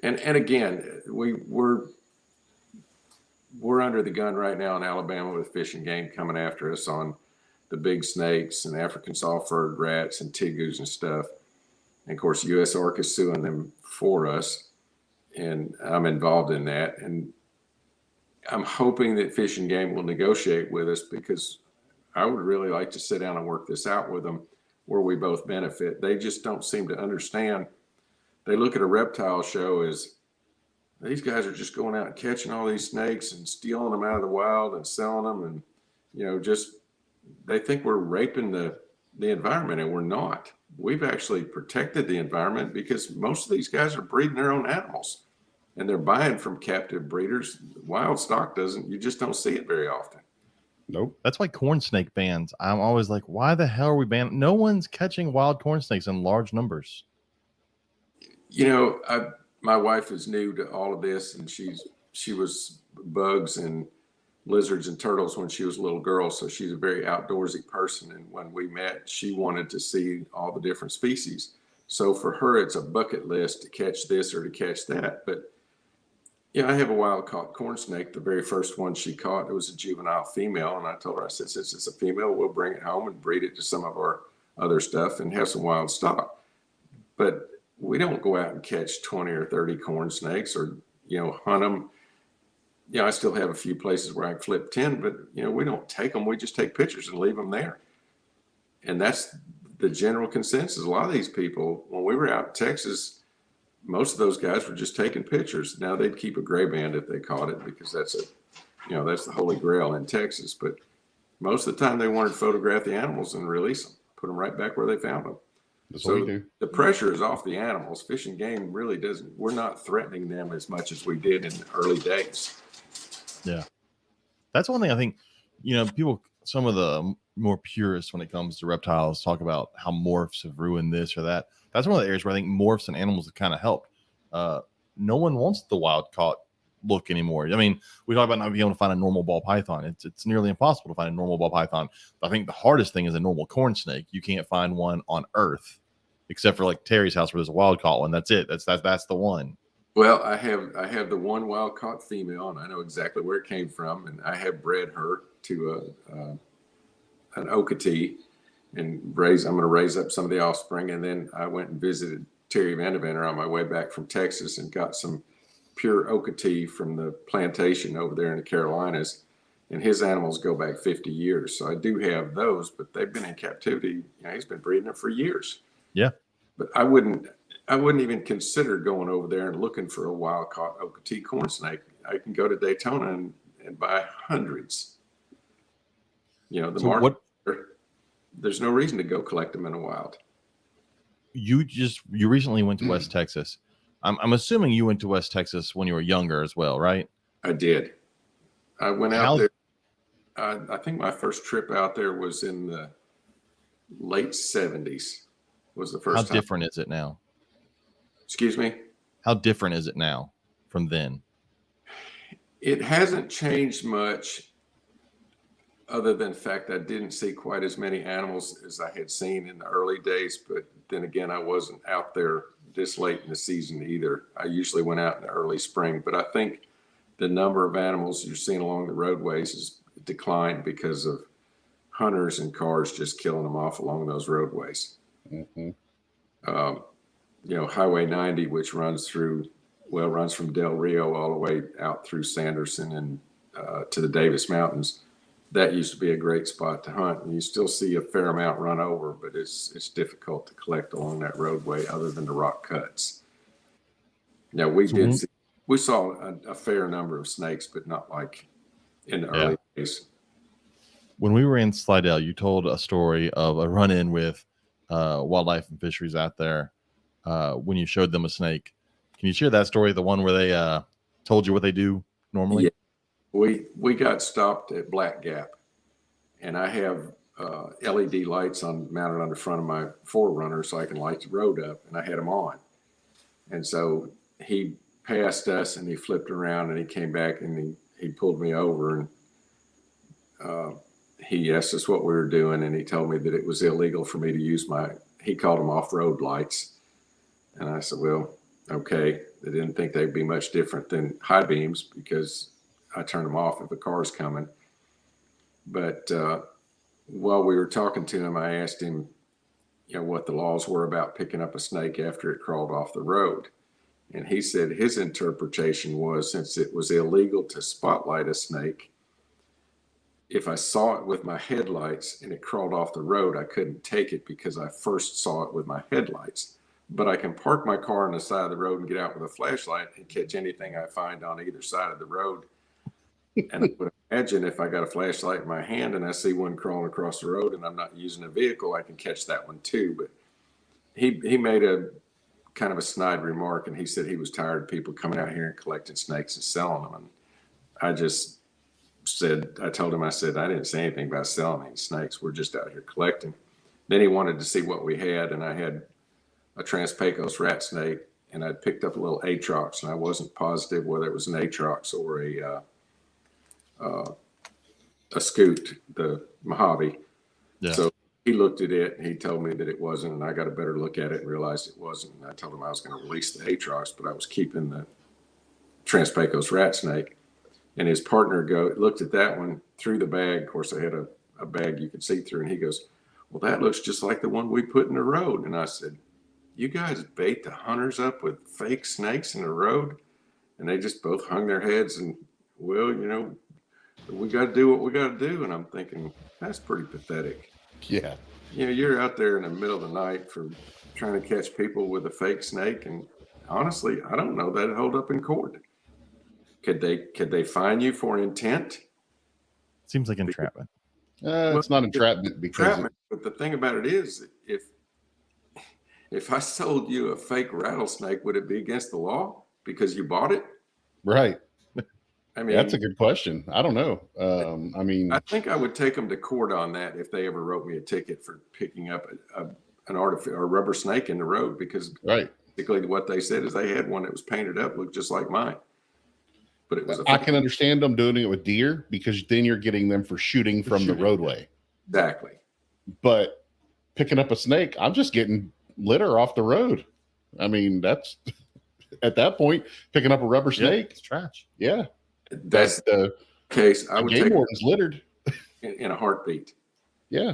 And again, we're under the gun right now in Alabama with Fish and Game coming after us on the big snakes and African soft-furred rats and tegus and stuff. And of course, U.S. Orc is suing them for us, and I'm involved in that. And I'm hoping that Fish and Game will negotiate with us, because I would really like to sit down and work this out with them where we both benefit. They just don't seem to understand. They look at a reptile show as these guys are just going out and catching all these snakes and stealing them out of the wild and selling them. And, you know, just, they think we're raping the environment, and we're not. We've actually protected the environment, because most of these guys are breeding their own animals and they're buying from captive breeders. Wild stock you just don't see it very often. Nope. That's why corn snake bans. I'm always like, why the hell are we banning? No one's catching wild corn snakes in large numbers. You know, my wife is new to all of this, and she was bugs and lizards and turtles when she was a little girl. So she's a very outdoorsy person. And when we met, she wanted to see all the different species. So for her, it's a bucket list to catch this or to catch that. But yeah, I have a wild caught corn snake. The very first one she caught, it was a juvenile female. And I told her, I said, since it's a female, we'll bring it home and breed it to some of our other stuff and have some wild stock. But we don't go out and catch 20 or 30 corn snakes or, you know, hunt them. Yeah, I still have a few places where I can flip 10, but, you know, we don't take them. We just take pictures and leave them there. And that's the general consensus. A lot of these people, when we were out in Texas, most of those guys were just taking pictures. Now they'd keep a gray band if they caught it, because that's the holy grail in Texas. But most of the time they wanted to photograph the animals and release them, put them right back where they found them. That's what we So do. the pressure is off the animals. Fish and Game really doesn't, we're not threatening them as much as we did in the early days. Yeah. That's one thing I think, you know, people, some of the more purists when it comes to reptiles talk about how morphs have ruined this or that. That's one of the areas where I think morphs and animals have kind of helped. No one wants the wild caught look anymore. I mean, we talk about not being able to find a normal ball python. It's nearly impossible to find a normal ball python. I think the hardest thing is a normal corn snake. You can't find one on Earth, except for like Terry's house where there's a wild caught one. That's it. That's the one. Well, I have the one wild caught female, and I know exactly where it came from, and I have bred her to an Okatee, and I'm going to raise up some of the offspring. And then I went and visited Terry Vandeventer on my way back from Texas and got some pure Okatee from the plantation over there in the Carolinas, and his animals go back 50 years. So I do have those, but they've been in captivity. You know, he's been breeding them for years. Yeah. But I wouldn't even consider going over there and looking for a wild caught Okatee corn snake. I can go to Daytona and buy hundreds. You know, the So market, there's no reason to go collect them in the wild. You recently went to West Texas. I'm assuming you went to West Texas when you were younger as well, right? I did. I went out there. I think my first trip out there was in the late 70s. Was the first How time. different is it now? Excuse me? How different is it now from then? It hasn't changed much, other than the fact I didn't see quite as many animals as I had seen in the early days. But then again, I wasn't out there this late in the season either. I usually went out in the early spring. But I think the number of animals you're seeing along the roadways has declined because of hunters and cars just killing them off along those roadways. Mm-hmm. You know, Highway 90, which runs from Del Rio all the way out through Sanderson and to the Davis Mountains. That used to be a great spot to hunt, and you still see a fair amount run over, but it's difficult to collect along that roadway other than the rock cuts. Now we saw a fair number of snakes, but not like in the early days. When we were in Slidell, you told a story of a run-in with wildlife and fisheries out there when you showed them a snake. Can you share that story, the one where they told you what they do normally? Yeah. We got stopped at Black Gap, and I have LED lights mounted on the front of my 4Runner so I can light the road up, and I had them on. And so he passed us and he flipped around and he came back and he pulled me over, and he asked us what we were doing, and he told me that it was illegal for me to use he called them off-road lights. And I said, well, okay. They didn't think they'd be much different than high beams because I turn them off if a car's coming. But while we were talking to him, I asked him, you know, what the laws were about picking up a snake after it crawled off the road. And he said his interpretation was, since it was illegal to spotlight a snake, if I saw it with my headlights and it crawled off the road, I couldn't take it because I first saw it with my headlights. But I can park my car on the side of the road and get out with a flashlight and catch anything I find on either side of the road. And I would imagine if I got a flashlight in my hand and I see one crawling across the road and I'm not using a vehicle, I can catch that one too. But he made a kind of a snide remark, and he said he was tired of people coming out here and collecting snakes and selling them. And I just I told him, I didn't say anything about selling any snakes. We're just out here collecting. Then he wanted to see what we had, and I had a Trans-Pecos rat snake, and I'd picked up a little Atrox, and I wasn't positive whether it was an Atrox or a scoot, the Mojave. Yeah. So he looked at it and he told me that it wasn't, and I got a better look at it and realized it wasn't. And I told him I was going to release the Atrox, but I was keeping the Trans-Pecos rat snake. And his partner looked at that one through the bag. Of course, I had a bag you could see through, and he goes, well, that looks just like the one we put in the road. And I said, you guys bait the hunters up with fake snakes in the road? And they just both hung their heads and, well, you know, we got to do what we got to do. And I'm thinking, that's pretty pathetic. Yeah. You know, you're out there in the middle of the night for trying to catch people with a fake snake. And honestly, I don't know that it'd hold up in court. Could they fine you for intent? Seems like entrapment. It's not entrapment because but the thing about it is, if I sold you a fake rattlesnake, would it be against the law because you bought it? Right. I mean, that's a good question. I don't know. I mean, I think I would take them to court on that if they ever wrote me a ticket for picking up an artificial or rubber snake in the road, because basically what they said is they had one that was painted up, looked just like mine. But it was I can understand them doing it with deer because then you're getting them for shooting from the roadway. Exactly. But picking up a snake, I'm just getting litter off the road. I mean, that's at that point, picking up a rubber snake. It's trash. Yeah. That's the case. I would game warden's littered in a heartbeat. Yeah.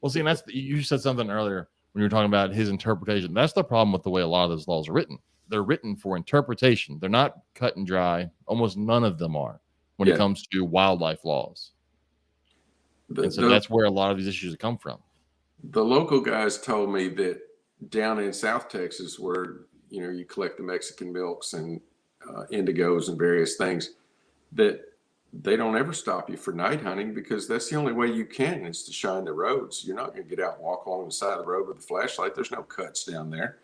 Well, see, and you said something earlier when you were talking about his interpretation. That's the problem with the way a lot of those laws are written. They're written for interpretation. They're not cut and dry. Almost none of them are when it comes to wildlife laws. And so that's where a lot of these issues come from. The local guys told me that down in South Texas where, you collect the Mexican milks and indigos and various things, that they don't ever stop you for night hunting, because that's the only way you can, is to shine the roads. You're not going to get out and walk along the side of the road with a flashlight. There's no cuts down there.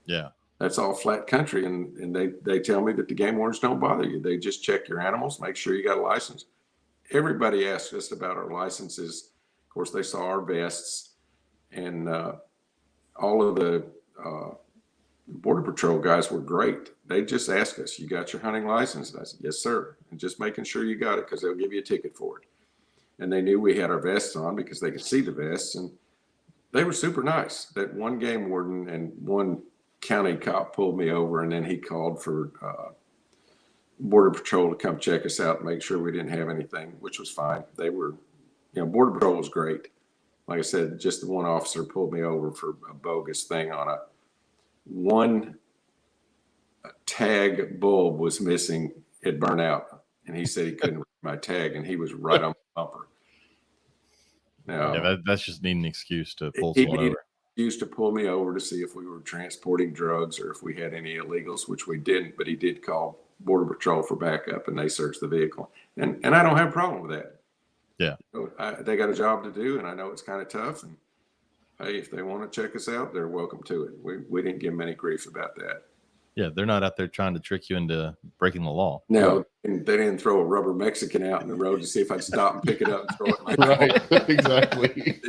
Yeah. That's all flat country. And they tell me that the game wardens don't bother you. They just check your animals, make sure you got a license. Everybody asks us about our licenses. Of course, they saw our vests, and all of the Border Patrol guys were great. They just asked us, "You got your hunting license?" And I said, "Yes, sir." And just making sure you got it, because they'll give you a ticket for it. And they knew we had our vests on because they could see the vests, and they were super nice. That one game warden and one county cop pulled me over, and then he called for Border Patrol to come check us out and make sure we didn't have anything, which was fine. They were, Border Patrol was great. Like I said, just the one officer pulled me over for a bogus thing on one tag bulb was missing. It burned out, and he said he couldn't read my tag, and he was right on my bumper. Now, that's just needing an excuse to pull he someone needed over. an excuse to pull me over to see if we were transporting drugs or if we had any illegals, which we didn't. But he did call Border Patrol for backup, and they searched the vehicle. And I don't have a problem with that. Yeah. They got a job to do, and I know it's kind of tough. And hey, if they want to check us out, they're welcome to it. We didn't give them any grief about that. Yeah, they're not out there trying to trick you into breaking the law. No, and they didn't throw a rubber Mexican out in the road to see if I'd stop and pick it up and throw it in my Right, exactly.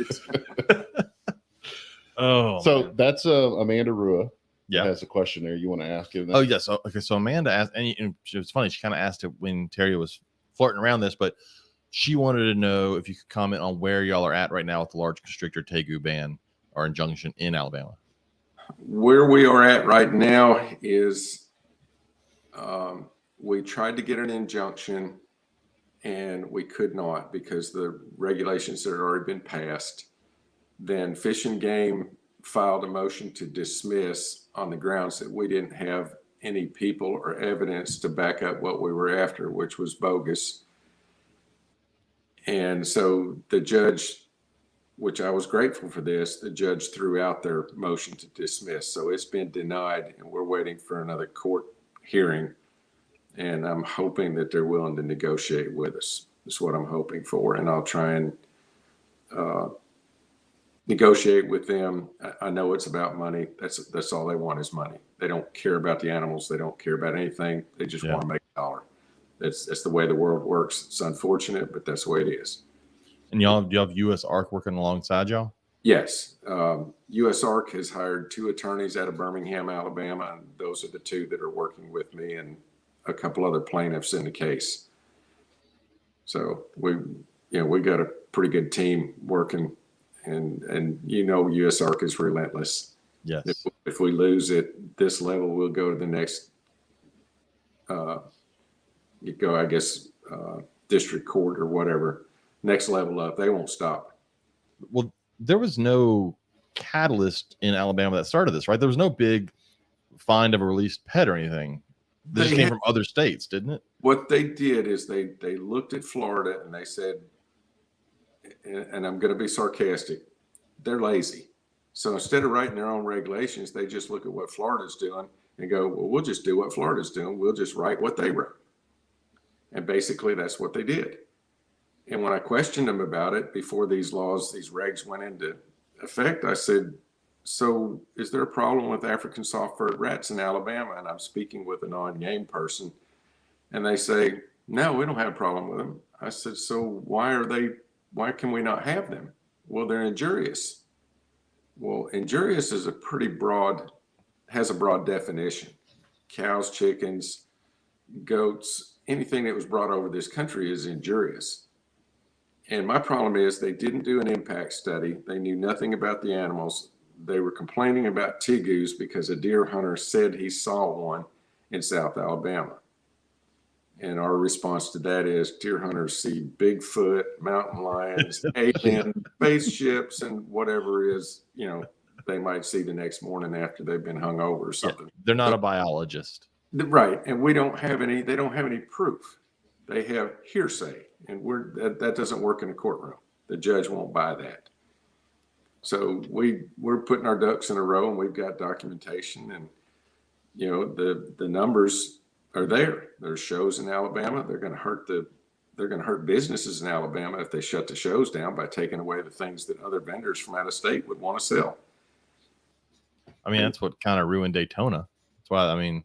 So man. that's Amanda Rua. Yeah, has a question there you want to ask him. Oh yes. Okay. So Amanda asked, and it was funny. She kind of asked it when Terry was flirting around this, but she wanted to know if you could comment on where y'all are at right now with the large constrictor tegu ban or injunction in Alabama. Where we are at right now is we tried to get an injunction, and we could not because the regulations that had already been passed. Then Fish and Game filed a motion to dismiss on the grounds that we didn't have any people or evidence to back up what we were after, which was bogus. And so the judge, which I was grateful for this, the judge threw out their motion to dismiss. So it's been denied, and we're waiting for another court hearing. And I'm hoping that they're willing to negotiate with us. That's what I'm hoping for. And I'll try and negotiate with them. I know it's about money. That's all they want is money. They don't care about the animals. They don't care about anything. They just want to make a dollar. That's the way the world works. It's unfortunate, but that's the way it is. And do you have U.S. ARC working alongside y'all? Yes. U.S. ARC has hired 2 attorneys out of Birmingham, Alabama, and those are the 2 that are working with me and a couple other plaintiffs in the case. So we got a pretty good team working, and U.S. ARC is relentless. Yes. If we lose at this level, we'll go to the next, district court or whatever. Next level up, they won't stop. Well, there was no catalyst in Alabama that started this, right? There was no big find of a released pet or anything. This came from other states, didn't it? What they did is they looked at Florida and they said, and I'm going to be sarcastic, they're lazy. So instead of writing their own regulations, they just look at what Florida's doing and go, well, we'll just do what Florida's doing. We'll just write what they wrote. And basically that's what they did. And when I questioned them about it before these regs went into effect, I said, so is there a problem with African soft-furred rats in Alabama? And I'm speaking with a non-game person. And they say, no, we don't have a problem with them. I said, so why can we not have them? Well, they're injurious. Well, injurious is has a broad definition. Cows, chickens, goats, anything that was brought over this country is injurious. And my problem is they didn't do an impact study. They knew nothing about the animals. They were complaining about tegus because a deer hunter said he saw one in South Alabama. And our response to that is deer hunters see Bigfoot, mountain lions, alien spaceships, and whatever is, they might see the next morning after they've been hung over or something. Yeah, they're not a biologist. Right. And they don't have any proof. They have hearsay, and that doesn't work in a courtroom. The judge won't buy that. So we're putting our ducks in a row, and we've got documentation, and you know the numbers are there. There's shows in Alabama. They're going to hurt businesses in Alabama if they shut the shows down by taking away the things that other vendors from out of state would want to sell. I mean, that's what kind of ruined Daytona. That's why, I mean,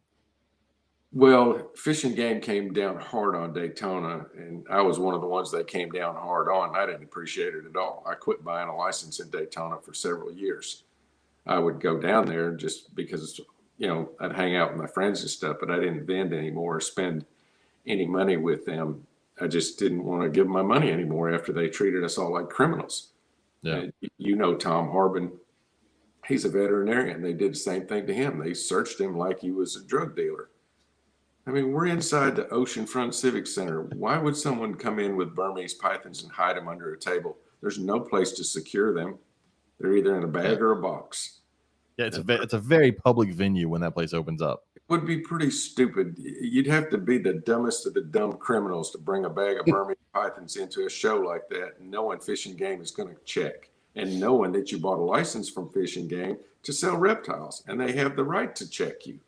Well, Fish and Game came down hard on Daytona, and I was one of the ones that came down hard on. I didn't appreciate it at all. I quit buying a license in Daytona for several years. I would go down there just because, you know, I'd hang out with my friends and stuff, but I didn't vend anymore or spend any money with them. I just didn't want to give them my money anymore after they treated us all like criminals. yeah. You know, Tom Harbin, he's a veterinarian. They did the same thing to him. They searched him like he was a drug dealer. I mean, we're inside the Oceanfront Civic Center. Why would someone come in with Burmese pythons and hide them under a table? There's no place to secure them. They're either in a bag or a box. Yeah, it's a very public venue when that place opens up. It would be pretty stupid. You'd have to be the dumbest of the dumb criminals to bring a bag of Burmese pythons into a show like that, knowing Fish and Game is going to check, and knowing that you bought a license from Fish and Game to sell reptiles, and they have the right to check you.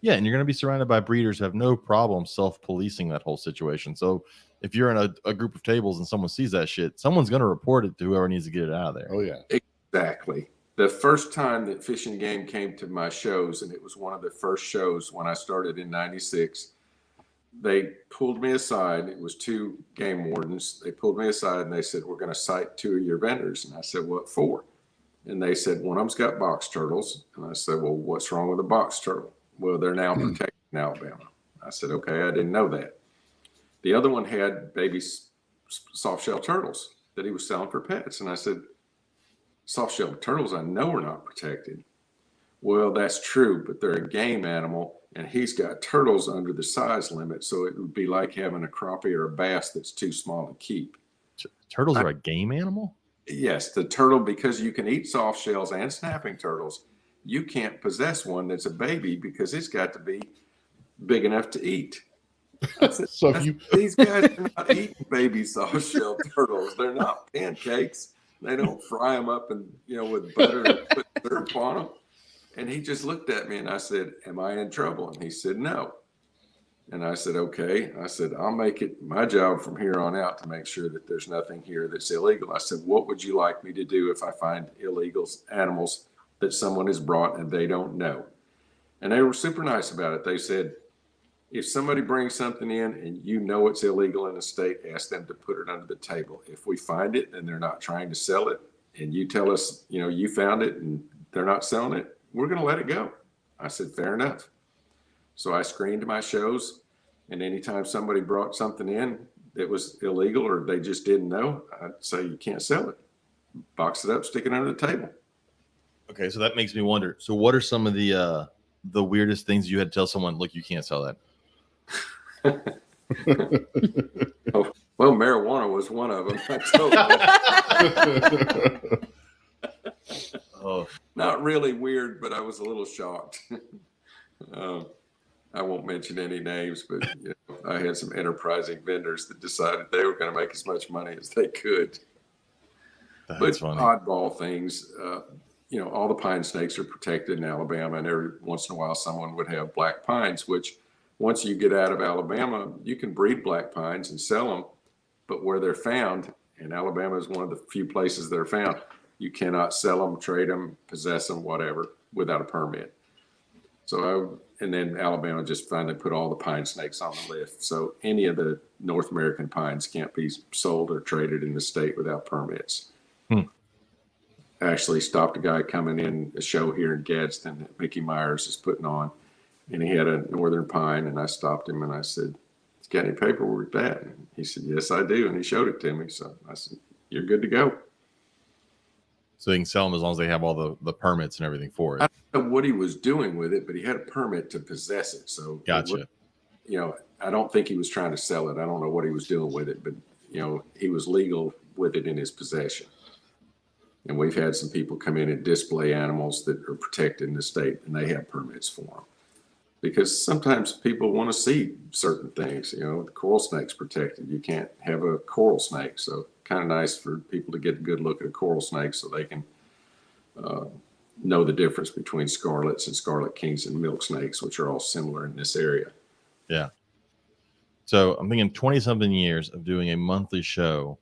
Yeah, and you're going to be surrounded by breeders who have no problem self-policing that whole situation. So if you're in a group of tables and someone sees that shit, someone's going to report it to whoever needs to get it out of there. Oh yeah. Exactly. The first time that Fish and Game came to my shows, and it was one of the first shows when I started in '96, they pulled me aside. It was two game wardens. They pulled me aside and they said, "We're going to cite two of your vendors." And I said, "What for?" And they said, "One of them's got box turtles." And I said, "Well, what's wrong with a box turtle?" "Well, they're now protected in Alabama." I said, "Okay, I didn't know that." The other one had baby soft shell turtles that he was selling for pets. And I said, "Soft shell turtles I know are not protected." "Well, that's true, but they're a game animal, and he's got turtles under the size limit, so it would be like having a crappie or a bass that's too small to keep." Turtles are a game animal? Yes, the turtle, because you can eat soft shells and snapping turtles, you can't possess one that's a baby because it's got to be big enough to eat. I said, So if you these guys are not eating baby soft shell turtles. They're not pancakes. They don't fry them up and, you know, with butter and put syrup on them. And he just looked at me and I said, "Am I in trouble?" And he said, "No." And I said, "Okay." I said, "I'll make it my job from here on out to make sure that there's nothing here that's illegal." I said, "What would you like me to do if I find illegal animals that someone has brought and they don't know?" And they were super nice about it. They said, "If somebody brings something in and you know it's illegal in the state, ask them to put it under the table. If we find it and they're not trying to sell it, and you tell us, you know, you found it and they're not selling it, we're going to let it go." I said, "Fair enough." So I screened my shows, and anytime somebody brought something in that was illegal or they just didn't know, I'd say, "You can't sell it. Box it up, stick it under the table." Okay, so that makes me wonder. So what are some of the weirdest things you had to tell someone, "Look, you can't sell that"? Oh, well, marijuana was one of them. I told them. Oh, Not really weird, but I was a little shocked. I won't mention any names, but you know, I had some enterprising vendors that decided they were going to make as much money as they could. that's But funny. oddball things, you know, all the pine snakes are protected in Alabama, and every once in a while someone would have black pines, which once you get out of Alabama, you can breed black pines and sell them, but where they're found, and Alabama is one of the few places they're found, you cannot sell them, trade them, possess them, whatever, without a permit. And then Alabama just finally put all the pine snakes on the list. So any of the North American pines can't be sold or traded in the state without permits. Actually stopped a guy coming in a show here in Gadsden that Mickey Myers is putting on, and he had a northern pine, and I stopped him and I said, "You got any paperwork with that?" And he said, "Yes, I do." And he showed it to me. So I said, "You're good to go." So they can sell them as long as they have all the permits and everything for it. I don't know what he was doing with it, but he had a permit to possess it. So Gotcha. You know, I don't think he was trying to sell it. I don't know what he was doing with it, but you know, he was legal with it in his possession. And we've had some people come in and display animals that are protected in the state, and they have permits for them. Because sometimes people want to see certain things. You know, the coral snake's protected. You can't have a coral snake. So kind of nice for people to get a good look at a coral snake so they can know the difference between scarlets and scarlet kings and milk snakes, which are all similar in this area. Yeah. So I'm thinking 20-something years of doing a monthly show.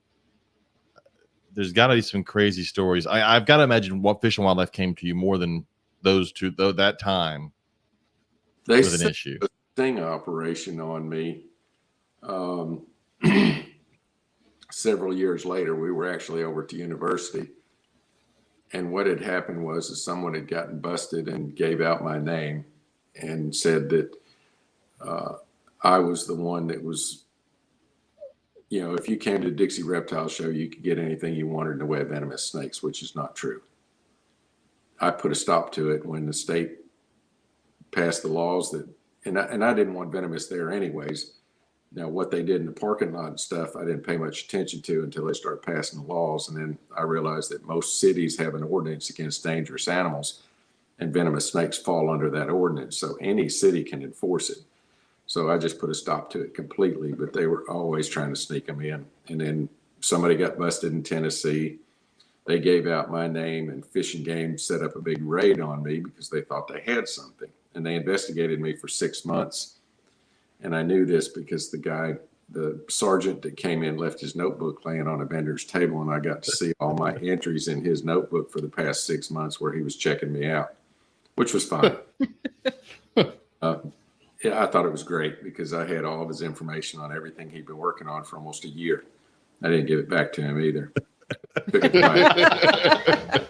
There's got to be some crazy stories. I've got to imagine what Fish and Wildlife came to you more than those two, though, that time They with an set issue. a sting operation on me. Several years later, we were actually over at the university. And what had happened was that someone had gotten busted and gave out my name and said that I was the one that was, if you came to the Dixie Reptile Show, you could get anything you wanted in the way of venomous snakes, which is not true. I put a stop to it when the state passed the laws that, and I didn't want venomous there anyways. Now, what they did in the parking lot and stuff, I didn't pay much attention to until they started passing the laws. And then I realized that most cities have an ordinance against dangerous animals, and venomous snakes fall under that ordinance. So any city can enforce it. So I just put a stop to it completely, but they were always trying to sneak them in. And then somebody got busted in Tennessee. They gave out my name, and Fish and Game set up a big raid on me because they thought they had something. And they investigated me for 6 months. And I knew this because the sergeant that came in left his notebook laying on a vendor's table, and I got to see all my entries in his notebook for the past 6 months where he was checking me out, which was fine. Yeah, I thought it was great because I had all of his information on everything he'd been working on for almost a year. I didn't give it back to him either. Took it to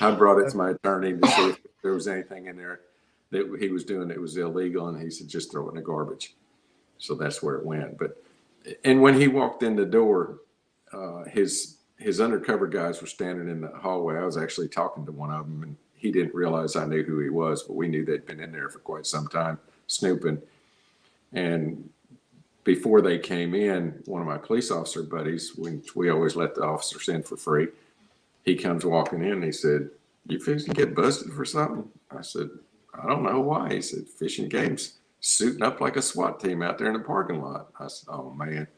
I brought it to my attorney to see if there was anything in there that he was doing that was illegal, and he said, just throw it in the garbage. So that's where it went. And when he walked in the door, his undercover guys were standing in the hallway. I was actually talking to one of them, and he didn't realize I knew who he was, but we knew they'd been in there for quite some time snooping. And before they came in, one of my police officer buddies, we always let the officers in for free, he comes walking in and he said, "You fixing to get busted for something?" I said, "I don't know why." He said, "Fish and Game's suiting up like a SWAT team out there in the parking lot." I said, "Oh, man."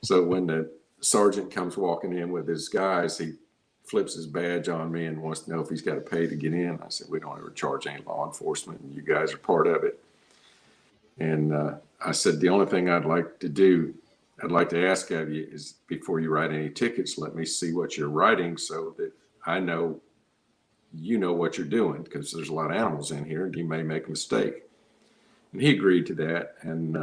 So when the sergeant comes walking in with his guys, he flips his badge on me and wants to know if he's got to pay to get in. I said, "We don't ever charge any law enforcement, and you guys are part of it." And I said, "The only thing I'd like to ask of you is before you write any tickets, let me see what you're writing so that I know you know what you're doing, because there's a lot of animals in here and you may make a mistake." And he agreed to that. And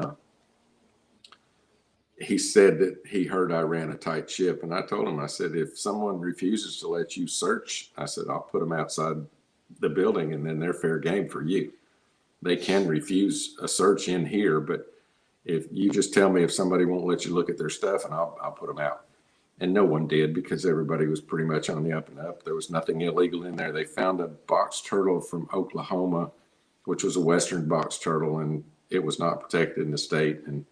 he said that he heard I ran a tight ship. And I told him, I said, "If someone refuses to let you search," I said, "I'll put them outside the building and then they're fair game for you. They can refuse a search in here, but if you just tell me if somebody won't let you look at their stuff, and I'll put them out." And no one did, because everybody was pretty much on the up and up. There was nothing illegal in there. They found a box turtle from Oklahoma, which was a western box turtle, and it was not protected in the state. And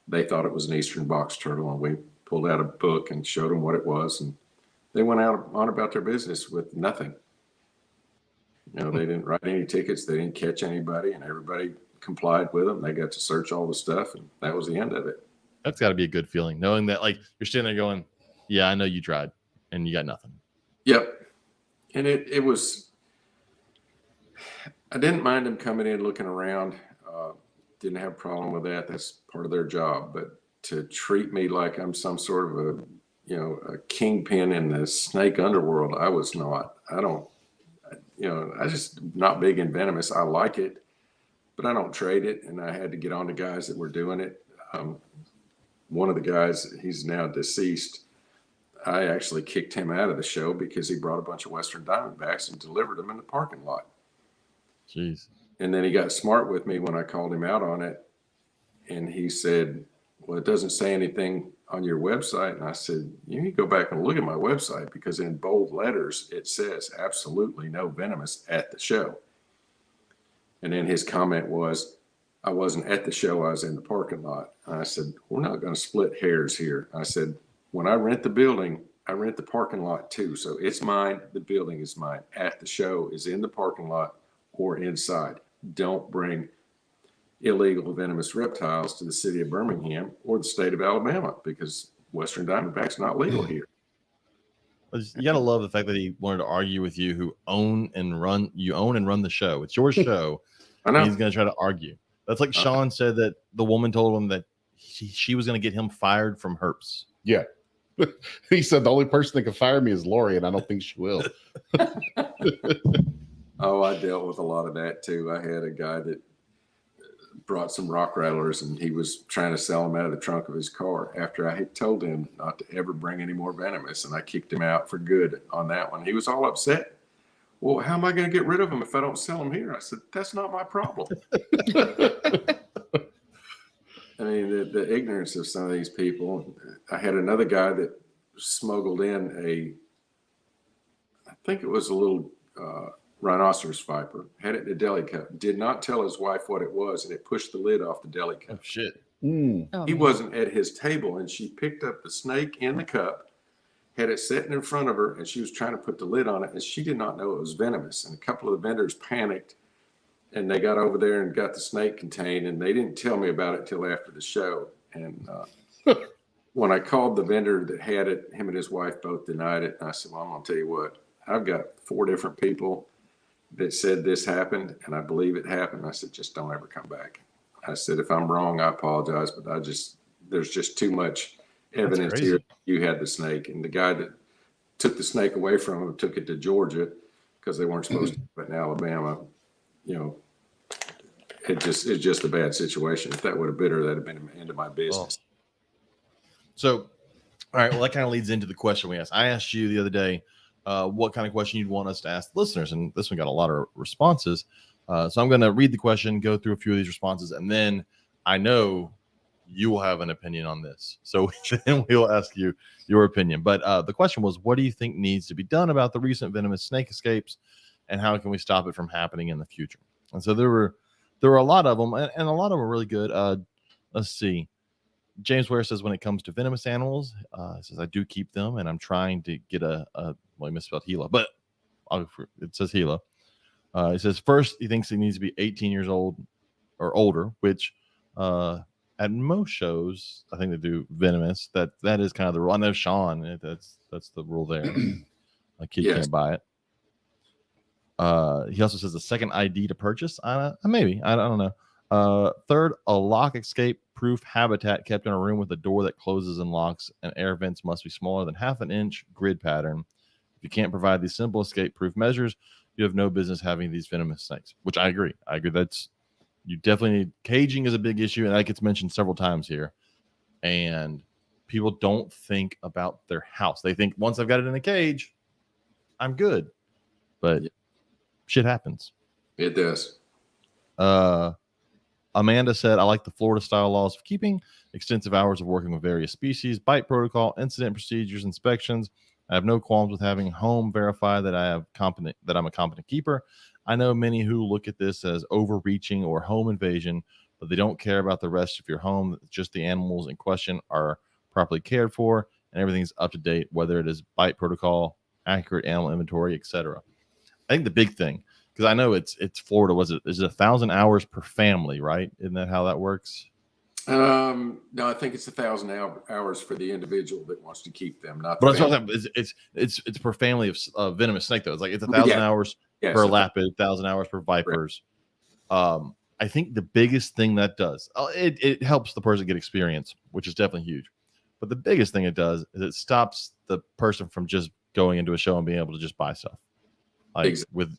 they thought it was an eastern box turtle, and we pulled out a book and showed them what it was, and they went out on about their business with nothing. They didn't write any tickets, they didn't catch anybody, and everybody complied with them. They got to search all the stuff, and that was the end of it. That's got to be a good feeling, knowing that, like, you're standing there going, "Yeah, I know you tried and you got nothing." Yep. And it was, I didn't mind them coming in, looking around. Didn't have a problem with that. That's part of their job. But to treat me like I'm some sort of a kingpin in the snake underworld, I was not. I just not big in venomous. I like it, but I don't trade it. And I had to get on to guys that were doing it. One of the guys, he's now deceased. I actually kicked him out of the show because he brought a bunch of Western Diamondbacks and delivered them in the parking lot. Jeez. And then he got smart with me when I called him out on it. And he said, "Well, it doesn't say anything on your website." And I said, "You need to go back and look at my website, because in bold letters, it says absolutely no venomous at the show." And then his comment was, "I wasn't at the show, I was in the parking lot." And I said, "We're not going to split hairs here." I said, "When I rent the building, I rent the parking lot too. So it's mine. The building is mine. At the show is in the parking lot or inside. Don't bring illegal venomous reptiles to the city of Birmingham or the state of Alabama, because Western Diamondback's not legal here." You gotta love the fact that he wanted to argue with you, who own and run the show. It's your show. I know. And he's gonna try to argue. That's like Sean said that the woman told him that she was gonna get him fired from Herps. Yeah. He said the only person that can fire me is Lori, and I don't think she will. Oh, I dealt with a lot of that too. I had a guy that brought some rock rattlers, and he was trying to sell them out of the trunk of his car after I had told him not to ever bring any more venomous, and I kicked him out for good on that one. He was all upset. Well, how am I going to get rid of them if I don't sell them here? I said, that's not my problem. I mean, the ignorance of some of these people. I had another guy that smuggled in I think it was a little rhinoceros viper, had it in a deli cup, did not tell his wife what it was, and it pushed the lid off the deli cup. Oh, shit. Oh, He man. wasn't at his table, and she picked up the snake in the cup, had it sitting in front of her, and she was trying to put the lid on it, and she did not know it was venomous. And a couple of the vendors panicked, and they got over there and got the snake contained, and they didn't tell me about it till after the show. And when I called the vendor that had it, him and his wife both denied it. And I said, well, I'm going to tell you what, I've got 4 different people that said this happened, and I believe it happened. I said, just don't ever come back. I said, if I'm wrong, I apologize, but there's just too much evidence here. You had the snake, and the guy that took the snake away from him took it to Georgia because they weren't supposed to do it in Alabama. You know, it's just a bad situation. If that would have been her, that'd have been the end of my business. So, all right. Well, that kind of leads into the question we asked. I asked you the other day what kind of question you'd want us to ask the listeners, and this one got a lot of responses. So I'm going to read the question, go through a few of these responses, and then I know you will have an opinion on this. So then we'll ask you your opinion. But the question was, what do you think needs to be done about the recent venomous snake escapes, and how can we stop it from happening in the future? And so there were a lot of them, and a lot of them are really good. Let's see. James Ware says, when it comes to venomous animals, says, I do keep them, and I'm trying to get well, he misspelled Gila, but it says Gila. He says, first, he thinks he needs to be 18 years old or older, which at most shows, I think they do venomous. That is kind of the rule. I know Sean, that's the rule there. A kid can't buy it. He also says the second ID to purchase. Maybe. I don't know. Third, a lock escape proof habitat kept in a room with a door that closes and locks, and air vents must be smaller than 1/2 inch grid pattern. If you can't provide these simple escape proof measures, you have no business having these venomous snakes, which I agree. You definitely need. Caging is a big issue, and that gets mentioned several times here. And people don't think about their house. They think once I've got it in a cage, I'm good. But shit happens. It does. Amanda said, I like the Florida style laws of keeping, extensive hours of working with various species, bite protocol, incident procedures, inspections. I have no qualms with having home verify that I'm a competent keeper. I know many who look at this as overreaching or home invasion, but they don't care about the rest of your home. Just the animals in question are properly cared for and everything's up to date, whether it is bite protocol, accurate animal inventory, etc. I think the big thing, because I know it's Florida, is it 1,000 hours per family, right? Isn't that how that works? No, I think it's 1,000 hours for the individual that wants to keep them. Not. But it's per family of venomous snake though. It's like it's 1,000 hours per lapid, 1,000 hours per vipers. Right. I think the biggest thing that does it helps the person get experience, which is definitely huge. But the biggest thing it does is it stops the person from just going into a show and being able to just buy stuff. Like with,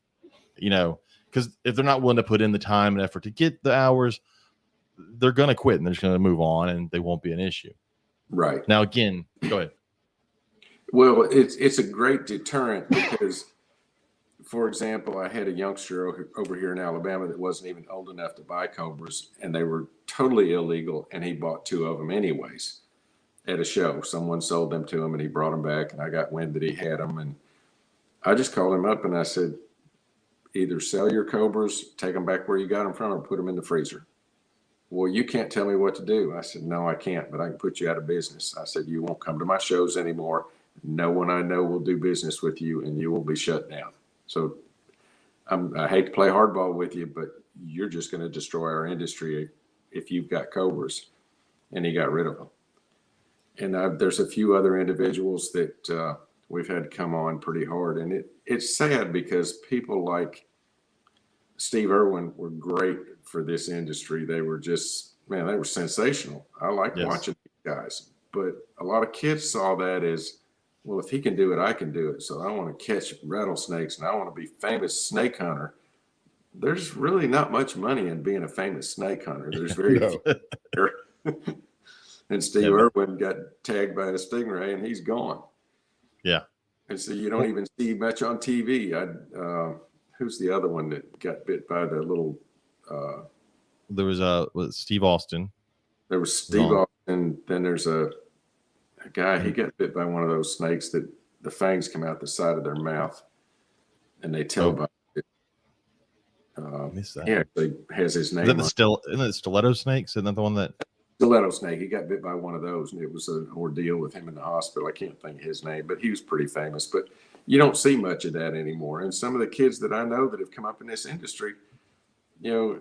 because if they're not willing to put in the time and effort to get the hours, they're going to quit and they're just going to move on and they won't be an issue. Right. Now, again, go ahead. Well, it's a great deterrent because, for example, I had a youngster over here in Alabama that wasn't even old enough to buy cobras, and they were totally illegal, and he bought 2 of them anyways at a show. Someone sold them to him, and he brought them back, and I got wind that he had them, and I just called him up, and I said, either sell your cobras, take them back where you got them from, or put them in the freezer. Well, you can't tell me what to do. I said, no, I can't, but I can put you out of business. I said, you won't come to my shows anymore. No one I know will do business with you, and you will be shut down. So I hate to play hardball with you, but you're just going to destroy our industry if you've got cobras. And he got rid of them. And there's a few other individuals that we've had come on pretty hard. And it's sad because people like Steve Irwin were great for this industry. They were just, man, they were sensational. I like watching these guys. But a lot of kids saw that as, well, if he can do it, I can do it. So I want to catch rattlesnakes and I want to be famous snake hunter. There's really not much money in being a famous snake hunter. There's very few. And Steve Irwin got tagged by a stingray and he's gone. Yeah. And so you don't even see much on TV. Who's the other one that got bit by the little? There was Steve Austin. There was Steve Austin. Then there's a guy. He got bit by one of those snakes that the fangs come out the side of their mouth, and they tell by it. Missed that. He actually has his name. Isn't it stiletto snakes? Isn't that the one that? Stiletto snake. He got bit by one of those, and it was an ordeal with him in the hospital. I can't think of his name, but he was pretty famous. But you don't see much of that anymore. And some of the kids that I know that have come up in this industry, you know,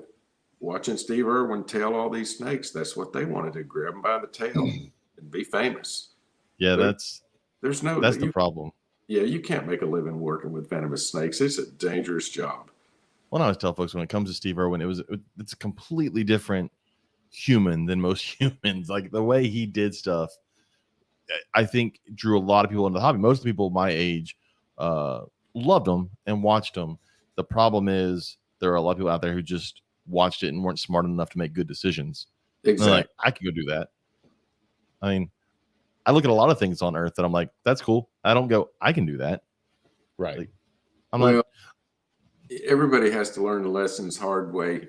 watching Steve Irwin tail all these snakes, that's what they wanted to grab them by the tail and be famous. Yeah, that's the problem. Yeah, you can't make a living working with venomous snakes. It's a dangerous job. Well, I always tell folks when it comes to Steve Irwin, it's a completely different human than most humans. Like the way he did stuff, I think drew a lot of people into the hobby. Most of the people my age loved him and watched him. The problem is there are a lot of people out there who just watched it and weren't smart enough to make good decisions. Exactly. Like, I could go do that. I mean, I look at a lot of things on earth and I'm like, that's cool. I don't go, I can do that. Right. Like, I'm like, everybody has to learn the lessons hard way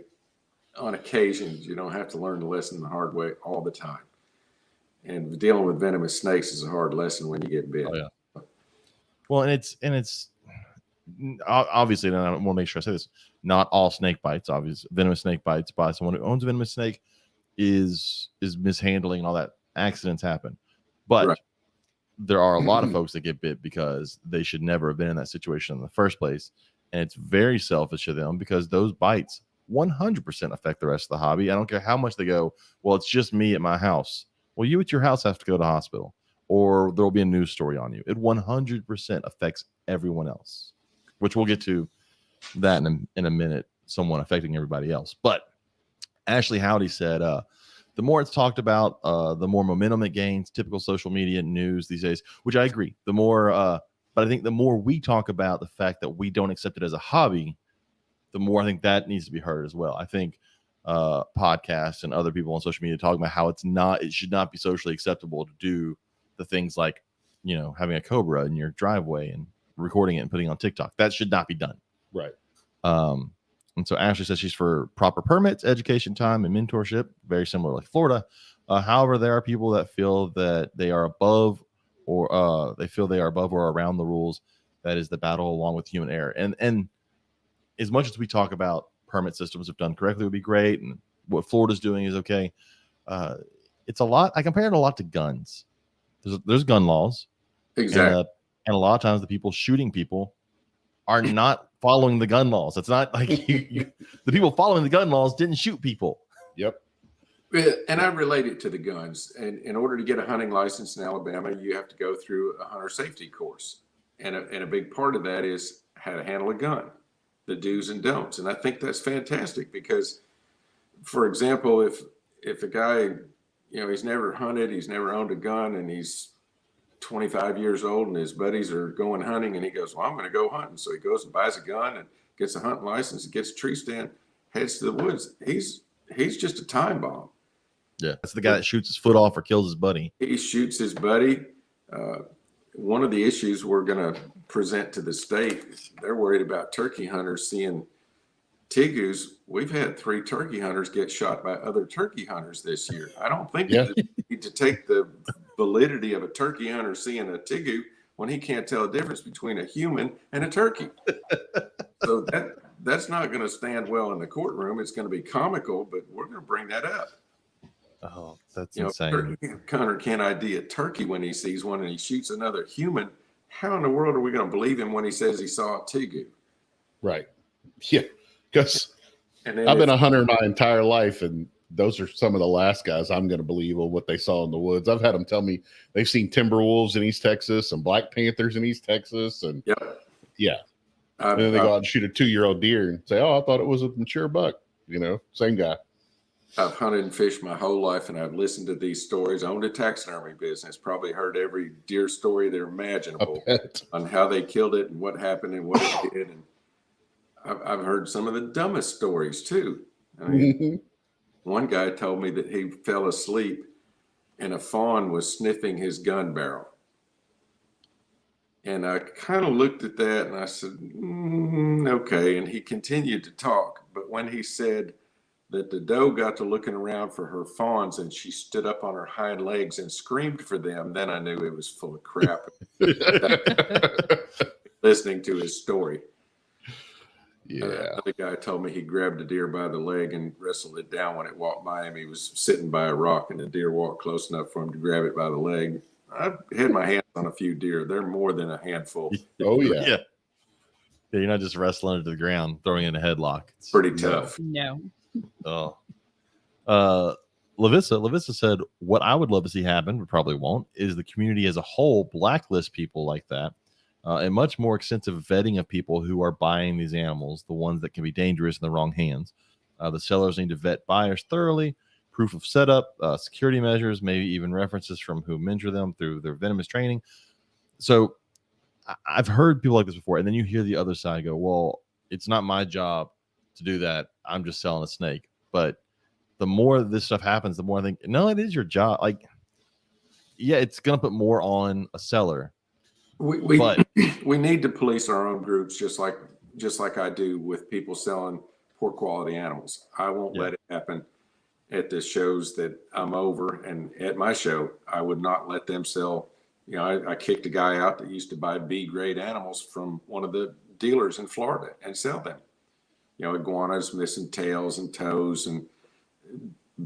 on occasions. You don't have to learn the lesson the hard way all the time. And dealing with venomous snakes is a hard lesson when you get bit. Oh, yeah. Well, and it's obviously, and I want to make sure I say this, not all snake bites, obviously. Venomous snake bites by someone who owns a venomous snake is mishandling and all that. Accidents happen. But there are a lot of folks that get bit because they should never have been in that situation in the first place. And it's very selfish of them because those bites 100% affect the rest of the hobby. I don't care how much they go, well, it's just me at my house. Well, you at your house have to go to the hospital or there'll be a news story on you. It 100% affects everyone else, which we'll get to that in a minute, someone affecting everybody else. But Ashley Howdy said, the more it's talked about, the more momentum it gains, typical social media news these days, which I agree. The more, but I think the more we talk about the fact that we don't accept it as a hobby, the more I think that needs to be heard as well. I think podcasts and other people on social media talking about how it should not be socially acceptable to do the things like, you know, having a cobra in your driveway and recording it and putting it on TikTok. That should not be done. Right. And so Ashley says she's for proper permits, education time, and mentorship, very similar like Florida. However, there are people that feel that they are above or around the rules. That is the battle along with human error. And as much as we talk about permit systems if done correctly would be great, and what Florida's doing is okay, it's a lot. I compare it a lot to guns. There's gun laws. Exactly. And a lot of times the people shooting people are not following the gun laws. It's not like the people following the gun laws didn't shoot people. Yep. And I relate it to the guns. And in order to get a hunting license in Alabama, you have to go through a hunter safety course. And a big part of that is how to handle a gun, the do's and don'ts. And I think that's fantastic because, for example, if a guy, you know, he's never hunted, he's never owned a gun, and he's 25 years old and his buddies are going hunting and he goes, well, I'm going to go hunting. So he goes and buys a gun and gets a hunting license and gets a tree stand, heads to the woods. He's just a time bomb. Yeah. That's the guy that shoots his foot off or kills his buddy. He shoots his buddy. One of the issues we're going to present to the state, they're worried about turkey hunters seeing tegus. We've had 3 turkey hunters get shot by other turkey hunters this year. I don't think you need to take the validity of a turkey hunter seeing a tegu when he can't tell the difference between a human and a turkey. So that's not going to stand well in the courtroom. It's going to be comical, but we're going to bring that up. Oh, that's insane. Hunter can't ID a turkey when he sees one and he shoots another human. How in the world are we going to believe him when he says he saw a tegu? Right. Yeah. Because I've been a hunter my entire life, and those are some of the last guys I'm going to believe on what they saw in the woods. I've had them tell me they've seen timber wolves in East Texas and black panthers in East Texas, and yeah. And then they go out and shoot a 2-year-old deer and say, "Oh, I thought it was a mature buck." You know, same guy. I've hunted and fished my whole life, and I've listened to these stories. I owned a taxidermy business. Probably heard every deer story there imaginable on how they killed it and what happened and what it did. And I've heard some of the dumbest stories too. I mean, one guy told me that he fell asleep and a fawn was sniffing his gun barrel. And I kind of looked at that and I said, okay. And he continued to talk. But when he said that the doe got to looking around for her fawns and she stood up on her hind legs and screamed for them, then I knew it was full of crap. Listening to his story. Yeah. Another guy told me he grabbed a deer by the leg and wrestled it down when it walked by him. He was sitting by a rock and the deer walked close enough for him to grab it by the leg. I've had my hands on a few deer. They're more than a handful. Oh, yeah. Yeah, you're not just wrestling it to the ground, throwing it in a headlock. It's pretty tough. No. Oh. Lavissa said, what I would love to see happen, but probably won't, is the community as a whole blacklist people like that. And much more extensive vetting of people who are buying these animals, the ones that can be dangerous in the wrong hands. The sellers need to vet buyers thoroughly, proof of setup, security measures, maybe even references from who mentor them through their venomous training. So I've heard people like this before, and then you hear the other side go, well, it's not my job to do that. I'm just selling a snake. But the more this stuff happens, the more I think, no, it is your job. Like, yeah, it's going to put more on a seller. We need to police our own groups just like I do with people selling poor quality animals. I won't let it happen at the shows that I'm over, and at my show, I would not let them sell. You know, I kicked a guy out that used to buy B grade animals from one of the dealers in Florida and sell them. You know, iguanas missing tails and toes and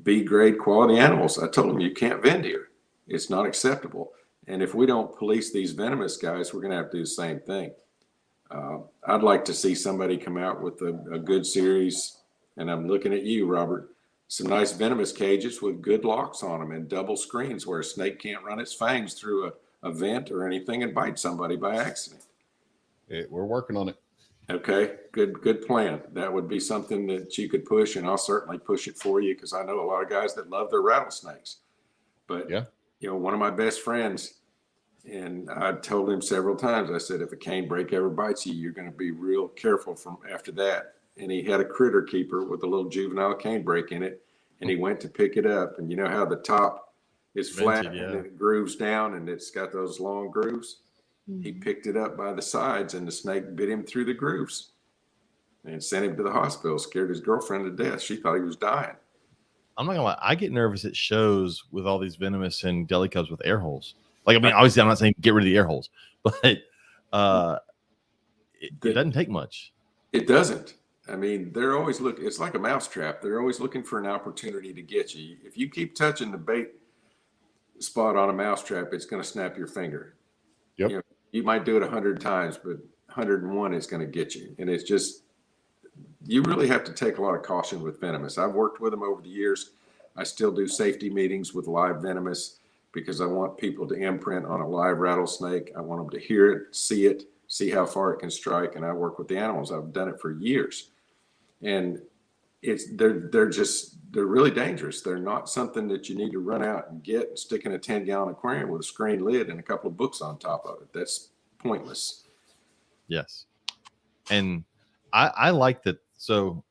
B grade quality animals. I told him, you can't vend here. It's not acceptable. And if we don't police these venomous guys, we're going to have to do the same thing. I'd like to see somebody come out with a good series, and I'm looking at you, Robert, some nice venomous cages with good locks on them and double screens where a snake can't run its fangs through a vent or anything and bite somebody by accident. We're working on it. Okay, good plan. That would be something that you could push, and I'll certainly push it for you because I know a lot of guys that love their rattlesnakes. But yeah, you know, one of my best friends, and I told him several times, I said, if a canebrake ever bites you, you're going to be real careful from after that. And he had a critter keeper with a little juvenile canebrake in it, and he went to pick it up. And you know how the top is flat and then it grooves down and it's got those long grooves? Mm-hmm. He picked it up by the sides and the snake bit him through the grooves and sent him to the hospital, scared his girlfriend to death. She thought he was dying. I'm not gonna lie, I get nervous at shows with all these venomous and deli cubs with air holes. Like, I mean, obviously I'm not saying get rid of the air holes, but it doesn't take much. It doesn't. I mean, they're always looking, it's like a mousetrap. They're always looking for an opportunity to get you. If you keep touching the bait spot on a mousetrap, it's going to snap your finger. Yep. You know, you might do it 100 times, but 101 is going to get you. And it's just, you really have to take a lot of caution with venomous. I've worked with them over the years. I still do safety meetings with live venomous because I want people to imprint on a live rattlesnake. I want them to hear it, see how far it can strike. And I work with the animals. I've done it for years. And they're really dangerous. They're not something that you need to run out and get and stick in a 10-gallon aquarium with a screen lid and a couple of books on top of it. That's pointless. Yes. And I like that. So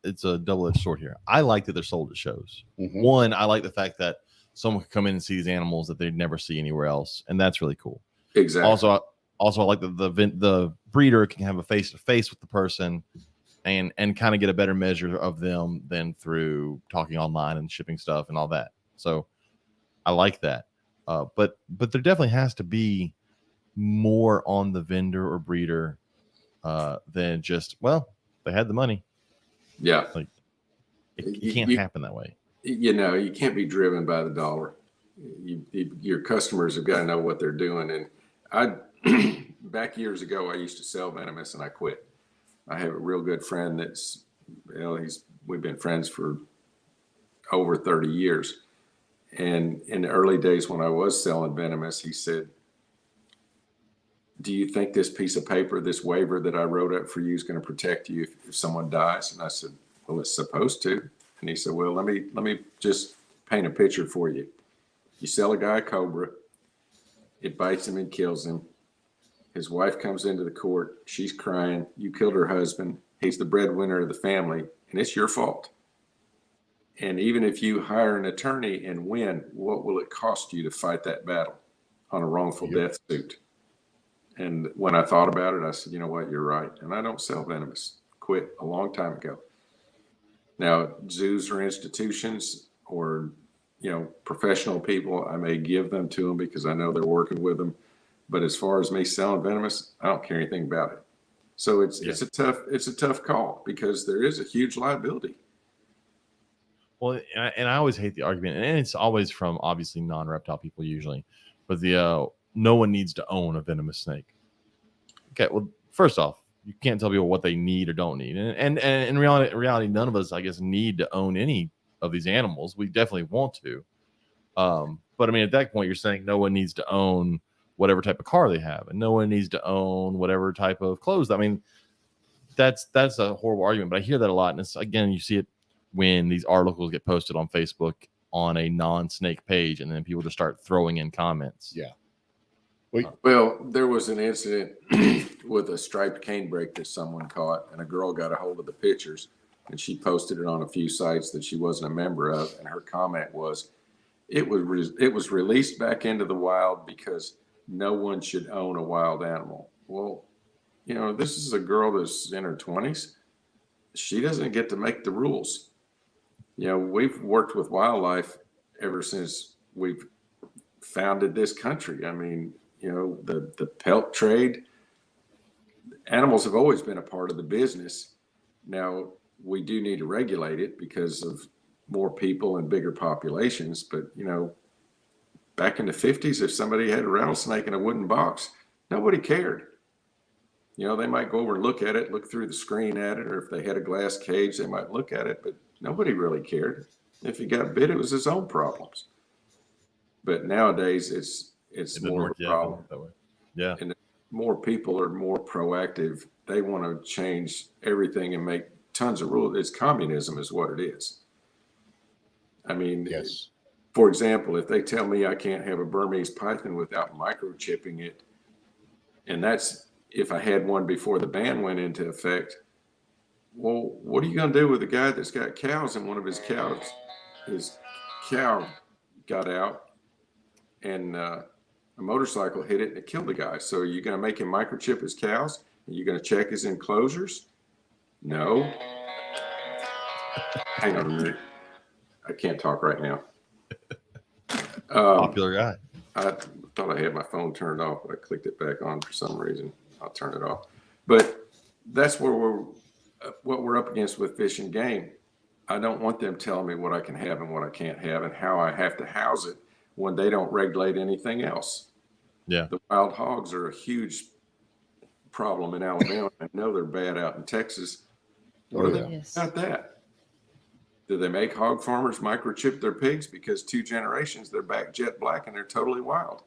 it's a double-edged sword here. I like that they're sold at shows. Mm-hmm. One, I like the fact that someone can come in and see these animals that they'd never see anywhere else. And that's really cool. Exactly. Also, I like that the breeder can have a face-to-face with the person and kind of get a better measure of them than through talking online and shipping stuff and all that. So I like that. But there definitely has to be more on the vendor or breeder than just, well, they had the money. Yeah. Like it can't happen that way. You know, you can't be driven by the dollar. Your customers have got to know what they're doing. And back years ago, I used to sell venomous and I quit. I have a real good friend that's, we've been friends for over 30 years. And in the early days when I was selling Venomous, he said, do you think this piece of paper, this waiver that I wrote up for you is going to protect you if someone dies? And I said, well, it's supposed to. And he said, well, let me just paint a picture for you. You sell a guy a cobra, it bites him and kills him. His wife comes into the court. She's crying. You killed her husband. He's the breadwinner of the family, and it's your fault. And even if you hire an attorney and win, what will it cost you to fight that battle on a wrongful death suit? And when I thought about it, I said, you know what, you're right. And I don't sell Venomous. Quit a long time ago. Now, zoos or institutions or, professional people, I may give them to them because I know they're working with them. But as far as me selling Venomous, I don't care anything about it. So it's a tough call because there is a huge liability. Well, and I always hate the argument, and it's always from obviously non-reptile people usually, but no one needs to own a venomous snake. Okay, well, first off, you can't tell people what they need or don't need, and in reality, none of us, I guess, need to own any of these animals. We definitely want to, but I mean, at that point, you're saying no one needs to own whatever type of car they have, and no one needs to own whatever type of clothes. I mean, that's a horrible argument, but I hear that a lot, and it's, again, you see it when these articles get posted on Facebook on a non-snake page, and then people just start throwing in comments. Yeah. Well, there was an incident with a striped canebrake that someone caught, and a girl got a hold of the pictures, and she posted it on a few sites that she wasn't a member of, and her comment was, it was released back into the wild because no one should own a wild animal. Well, this is a girl that's in her 20s. She doesn't get to make the rules. We've worked with wildlife ever since we've founded this country. I mean, the pelt trade, animals have always been a part of the business. Now, we do need to regulate it because of more people and bigger populations. But, back in the 50s, if somebody had a rattlesnake in a wooden box, nobody cared. They might go over and look at it, look through the screen at it, or if they had a glass cage, they might look at it, but nobody really cared. If he got bit, it was his own problems. But nowadays, it's more of a problem. That way. Yeah. And more people are more proactive. They want to change everything and make tons of rules. It's communism is what it is. I mean, yes. For example, if they tell me I can't have a Burmese python without microchipping it, and that's if I had one before the ban went into effect, well, what are you going to do with a guy that's got cows and one of his cow got out and a motorcycle hit it and it killed the guy? So are you going to make him microchip his cows? Are you going to check his enclosures? No. Hang on a minute. I can't talk right now. Popular guy. I thought I had my phone turned off, but I clicked it back on for some reason. I'll turn it off. But that's where what we're up against with Fish and Game. I don't want them telling me what I can have and what I can't have and how I have to house it when they don't regulate anything else. Yeah. The wild hogs are a huge problem in Alabama. I know they're bad out in Texas. What are they about that? Do they make hog farmers microchip their pigs because 2 generations they're back jet black and they're totally wild?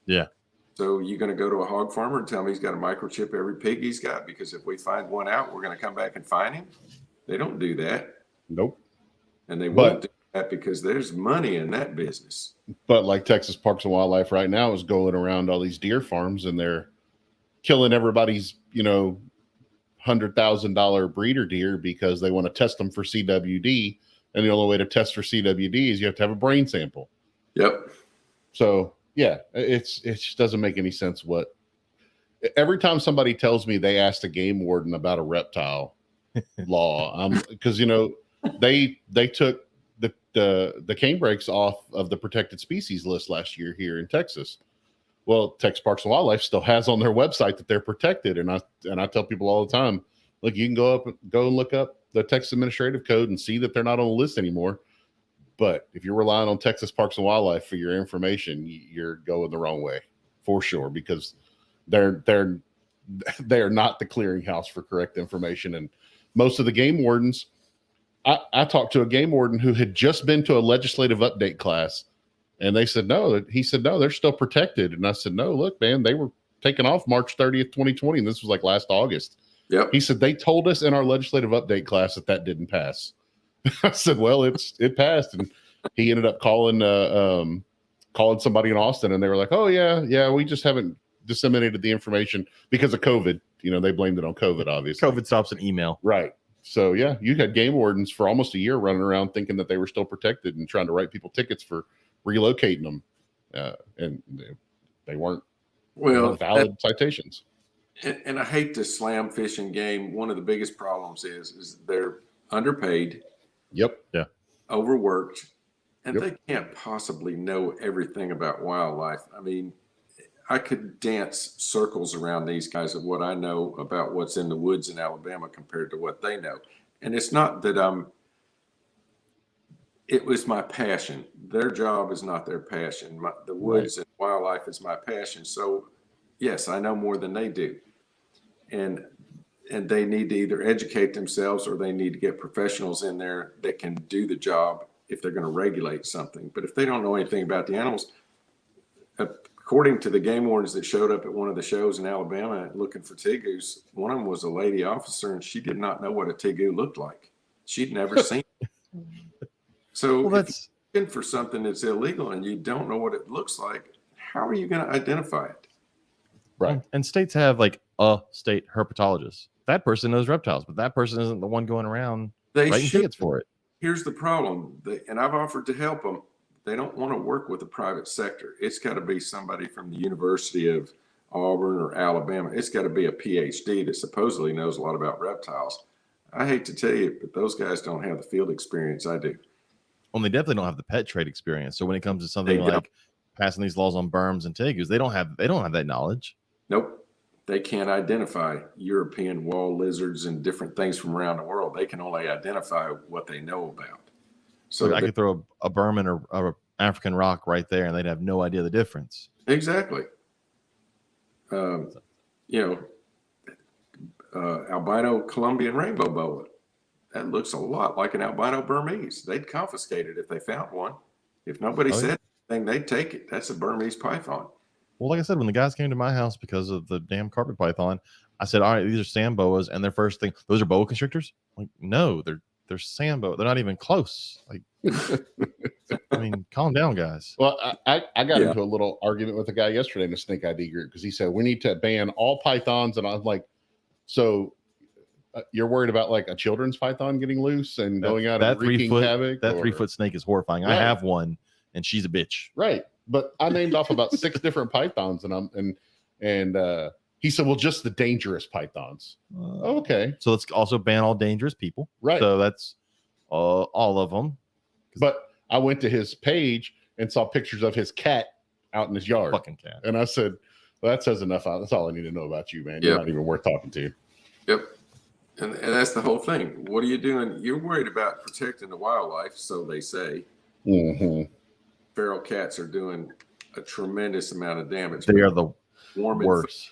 Yeah. So you're going to go to a hog farmer and tell him he's got to microchip every pig he's got because if we find one out, we're going to come back and find him? They don't do that. Nope. And they won't do that because there's money in that business. But like Texas Parks and Wildlife right now is going around all these deer farms and they're killing everybody's, $100,000 breeder deer because they want to test them for CWD. And the only way to test for CWD is you have to have a brain sample. Yep. So yeah, it just doesn't make any sense. Every time somebody tells me they asked a game warden about a reptile law, because they took the canebrakes off of the protected species list last year here in Texas. Well, Texas Parks and Wildlife still has on their website that they're protected, and I tell people all the time, look, you can go and look up the Texas Administrative Code and see that they're not on the list anymore. But if you're relying on Texas Parks and Wildlife for your information, you're going the wrong way for sure, because they are not the clearinghouse for correct information. And most of the game wardens, I talked to a game warden who had just been to a legislative update class, and they said no. He said no, they're still protected. And I said no, look, man, they were taken off March 30th, 2020, and this was like last August. Yep. He said they told us in our legislative update class that didn't pass. I said, well, it passed, and he ended up calling somebody in Austin, and they were like, oh yeah, we just haven't disseminated the information because of COVID. You know, they blamed it on COVID, obviously. COVID stops an email. Right. So yeah, you had game wardens for almost a year running around thinking that they were still protected and trying to write people tickets for relocating them, and they weren't. Well, valid citations. And I hate to slam fish and game. One of the biggest problems is they're underpaid. Yep. Yeah. Overworked, and Yep. they can't possibly know everything about wildlife. I mean, I could dance circles around these guys of what I know about what's in the woods in Alabama compared to what they know. And it's not that it was my passion. Their job is not their passion. The woods and wildlife is my passion. So yes, I know more than they do. And they need to either educate themselves or they need to get professionals in there that can do the job if they're going to regulate something. But if they don't know anything about the animals, according to the game wardens that showed up at one of the shows in Alabama looking for tegus, one of them was a lady officer, and she did not know what a tegu looked like. She'd never seen it. So if you're looking for something that's illegal and you don't know what it looks like, how are you going to identify it? Right. And states have like a state herpetologist. That person knows reptiles, but that person isn't the one going around writing tickets for it. Here's the problem, and I've offered to help them. They don't want to work with the private sector. It's got to be somebody from the University of Auburn or Alabama. It's got to be a PhD that supposedly knows a lot about reptiles. I hate to tell you, but those guys don't have the field experience I do. Well, they definitely don't have the pet trade experience. So when it comes to something like passing these laws on berms and tegus, they don't have that knowledge. Nope. They can't identify European wall lizards and different things from around the world. They can only identify what they know about. So I could throw a berm and a African rock right there, and they'd have no idea the difference. Exactly. Albino Colombian rainbow boa. That looks a lot like an albino Burmese. They'd confiscate it if they found one. If nobody said anything, they'd take it. That's a Burmese python. Well, like I said, when the guys came to my house because of the damn carpet python, I said, all right, these are sand boas. And their first thing, those are boa constrictors? Like, no, they're sand boa. They're not even close. Like, I mean, calm down, guys. Well, I got into a little argument with a guy yesterday in the snake ID group because he said, we need to ban all pythons. And I was like, so you're worried about like a children's python getting loose and going out and wreaking havoc? That 3-foot snake is horrifying. Right. I have one, and she's a bitch. Right. But I named off about 6 different pythons, and he said, well, just the dangerous pythons. Okay. So let's also ban all dangerous people. Right. So that's all of them. But I went to his page and saw pictures of his cat out in his yard. Fucking cat. And I said, well, that says enough. That's all I need to know about you, man. You're not even worth talking to. Yep. And that's the whole thing. What are you doing? You're worried about protecting the wildlife, so they say. Mm-hmm. Feral cats are doing a tremendous amount of damage. They are the worst.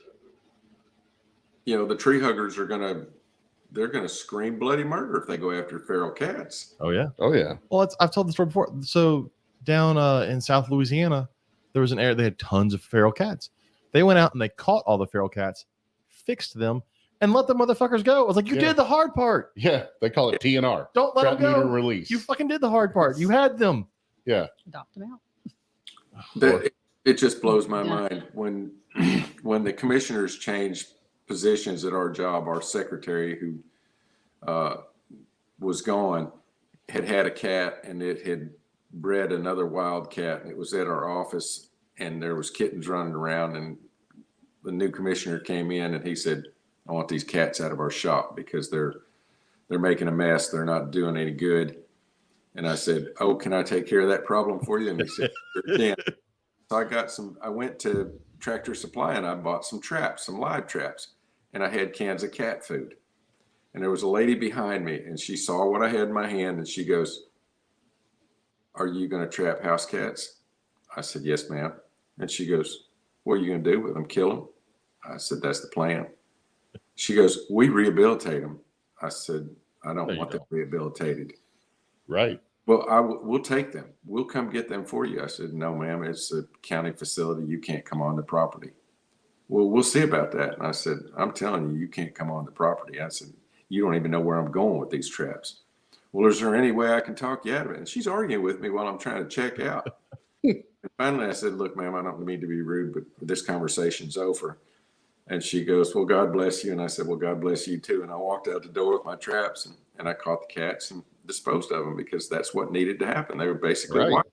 The tree huggers they're gonna scream bloody murder if they go after feral cats. Oh yeah. Oh yeah. Well, I've told the story before. So down in South Louisiana, there was an area they had tons of feral cats. They went out and they caught all the feral cats, fixed them, and let the motherfuckers go. I was like, you did the hard part. Yeah, they call it TNR. Don't let them go. Release. You fucking did the hard part. You had them. Yeah. Adopt them out. It just blows my mind when the commissioners changed positions at our job. Our secretary, who was gone, had a cat, and it had bred another wild cat, and it was at our office, and there was kittens running around, and the new commissioner came in and he said, I want these cats out of our shop because they're making a mess. They're not doing any good. And I said, oh, can I take care of that problem for you? And he said, sure can. So I went to Tractor Supply and I bought some traps, some live traps, and I had cans of cat food. And there was a lady behind me, and she saw what I had in my hand, and she goes, are you going to trap house cats? I said, yes, ma'am. And she goes, what are you going to do with them? Kill them? I said, that's the plan. She goes, we rehabilitate them. I said, I don't want them rehabilitated. Right. Well, we'll take them. We'll come get them for you. I said, no, ma'am, it's a county facility. You can't come on the property. Well, we'll see about that. And I said, I'm telling you, you can't come on the property. I said, you don't even know where I'm going with these traps. Well, is there any way I can talk you out of it? And she's arguing with me while I'm trying to check out. And finally, I said, look, ma'am, I don't mean to be rude, but this conversation's over. And she goes, well, God bless you. And I said, well, God bless you too. And I walked out the door with my traps and I caught the cats and disposed of them because that's what needed to happen. They were basically Right. wild.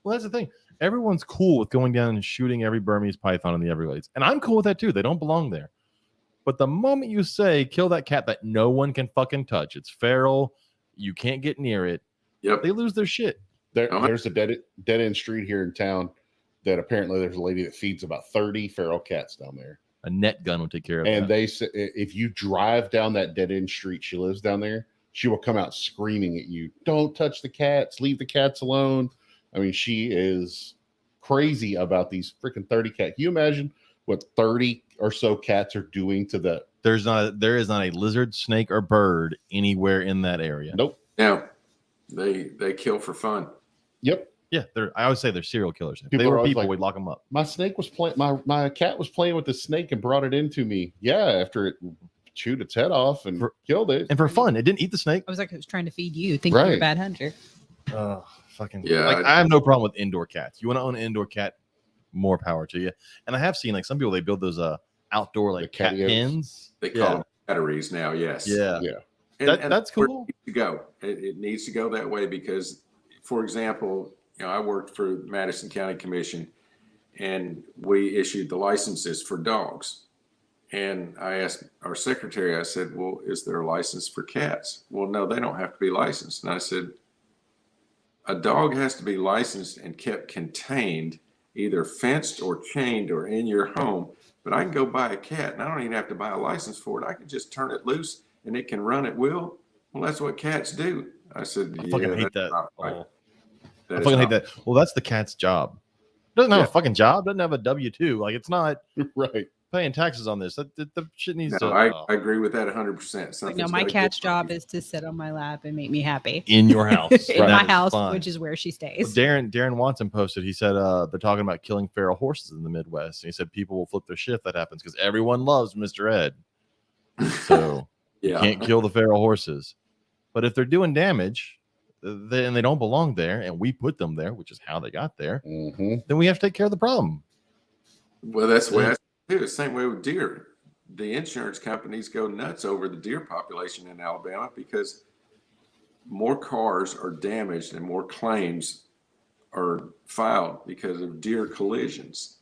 Well, that's the thing. Everyone's cool with going down and shooting every Burmese python in the Everglades. And I'm cool with that too. They don't belong there. But the moment you say kill that cat that no one can fucking touch, it's feral, you can't get near it, Yep. they lose their shit. There's a dead end street here in town that apparently there's a lady that feeds about 30 feral cats down there. A net gun will take care of And that. they say if you drive down that dead end street, she lives down there, she will come out screaming at you, don't touch the cats, leave the cats alone. I mean, she is crazy about these freaking 30 cats. Can you imagine what 30 or so cats are doing to the There is not a lizard, snake, or bird anywhere in that area. Nope. Now, they kill for fun. Yep. Yeah, I always say they're serial killers. If People they are were always people, like, we'd lock them up. My snake was playing. My cat was playing with the snake and brought it into me. Yeah, after it chewed its head off and killed it. And for fun, it didn't eat the snake. I was like, I was trying to feed you. Think you're a Right. bad hunter. Fucking Yeah, Like, I have no problem with indoor cats. You want to own an indoor cat, more power to you. And I have seen like some people they build those outdoor like The cat catios. pens. They call them batteries now. Yes. Yeah. Yeah. And That's where cool. It needs to go. It needs to go that way because, for example, I worked for the Madison County Commission, and we issued the licenses for dogs. And I asked our secretary, I said, well, is there a license for cats? Well, no, they don't have to be licensed. And I said, a dog has to be licensed and kept contained, either fenced or chained or in your home. But I can go buy a cat and I don't even have to buy a license for it. I can just turn it loose and it can run at will. Well, that's what cats do. I said, I fucking hate that. Right. I fucking hate that. Well, that's the cat's job. Doesn't have Yeah. a fucking job. Doesn't have a W-2. Like it's not Right. paying taxes on this. The shit needs No, to. I agree with that 100%. Like, no, my cat's job is to sit on my lap and make me happy in your house. in That my is house, fine. which is where she stays. Darren Watson posted. He said they're talking about killing feral horses in the Midwest. And he said people will flip their shit if that happens because everyone loves Mr. Ed. So you Yeah. can't kill the feral horses. But if they're doing damage, then they don't belong there, and we put them there, which is how they got there. Mm-hmm. Then we have to take care of the problem. Well, that's the way I do. The same way with deer. The insurance companies go nuts over the deer population in Alabama because more cars are damaged and more claims are filed because of deer collisions.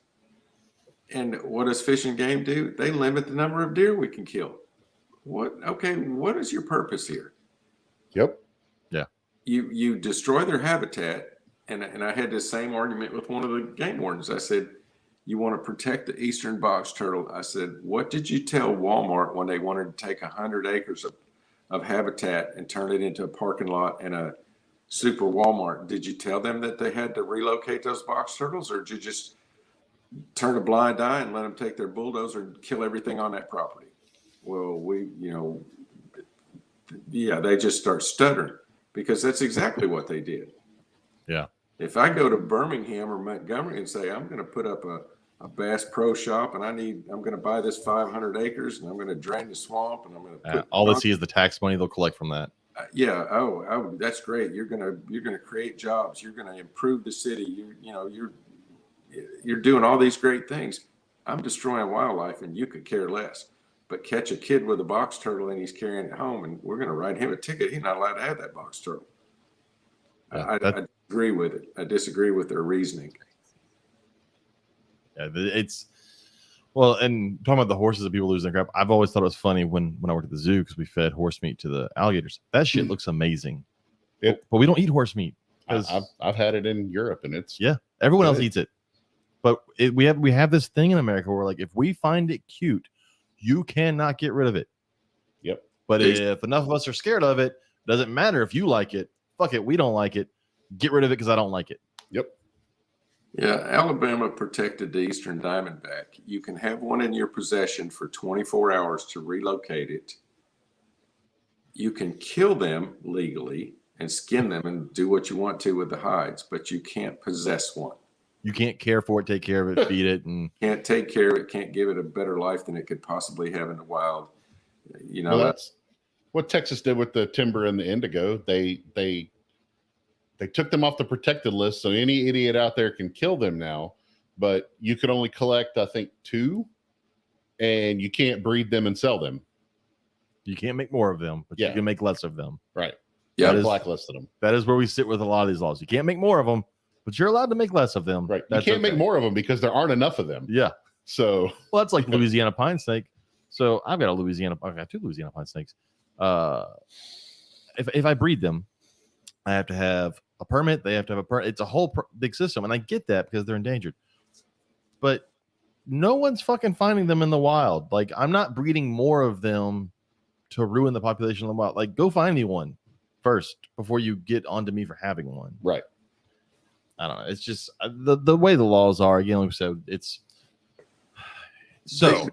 And what does Fish and Game do? They limit the number of deer we can kill. What is your purpose here? Yep. You destroy their habitat, and I had this same argument with one of the game wardens. I said, you want to protect the eastern box turtle. I said, what did you tell Walmart when they wanted to take 100 acres of habitat and turn it into a parking lot and a super Walmart? Did you tell them that they had to relocate those box turtles, or did you just turn a blind eye and let them take their bulldozer and kill everything on that property? Well, they just start stuttering because that's exactly what they did. Yeah. If I go to Birmingham or Montgomery and say, I'm going to put up a Bass Pro Shop and I'm going to buy this 500 acres and I'm going to drain the swamp and I'm going to put All they see is the tax money they'll collect from that. Oh, that's great. You're going to create jobs. You're going to improve the city. You're doing all these great things. I'm destroying wildlife and you could care less. But catch a kid with a box turtle and he's carrying it home and we're going to write him a ticket. He's not allowed to have that box turtle. Yeah, I disagree with it. I disagree with their reasoning. Yeah, it's well, and talking about the horses that people lose their crap. I've always thought it was funny when I worked at the zoo because we fed horse meat to the alligators. That shit looks amazing. But we don't eat horse meat. I've had it in Europe and it's Everyone else good. eats it. But we have this thing in America where like if we find it cute, you cannot get rid of it. Yep. But if enough of us are scared of it, doesn't matter if you like it. Fuck it, we don't like it. Get rid of it because I don't like it. Yep. Yeah, Alabama protected the eastern diamondback. You can have one in your possession for 24 hours to relocate it. You can kill them legally and skin them and do what you want to with the hides, but you can't possess one. You can't care for it, take care of it, feed it, and Can't take care of it, can't give it a better life than it could possibly have in the wild. You know, Well, that's what Texas did with the timber and the indigo. They took them off the protected list, so any idiot out there can kill them now. But you could only collect, I think, 2, and you can't breed them and sell them. you can't make more of them, but you Yeah. can make less of them. Right? Yeah, They is- blacklisted them. That is where we sit with a lot of these laws. You can't make more of them, but you're allowed to make less of them. Right? You That's can't make okay. more of them because there aren't enough of them. Yeah. So Well, that's like Louisiana pine snake. So I've got I've got 2 Louisiana pine snakes. If I breed them, I have to have a permit. They have to have a permit. It's a whole big system, and I get that because they're endangered. But no one's fucking finding them in the wild. Like, I'm not breeding more of them to ruin the population of the wild. Like, go find me one first before you get onto me for having one. right. I don't know. It's just the way the laws are. Again, like we said, it's so.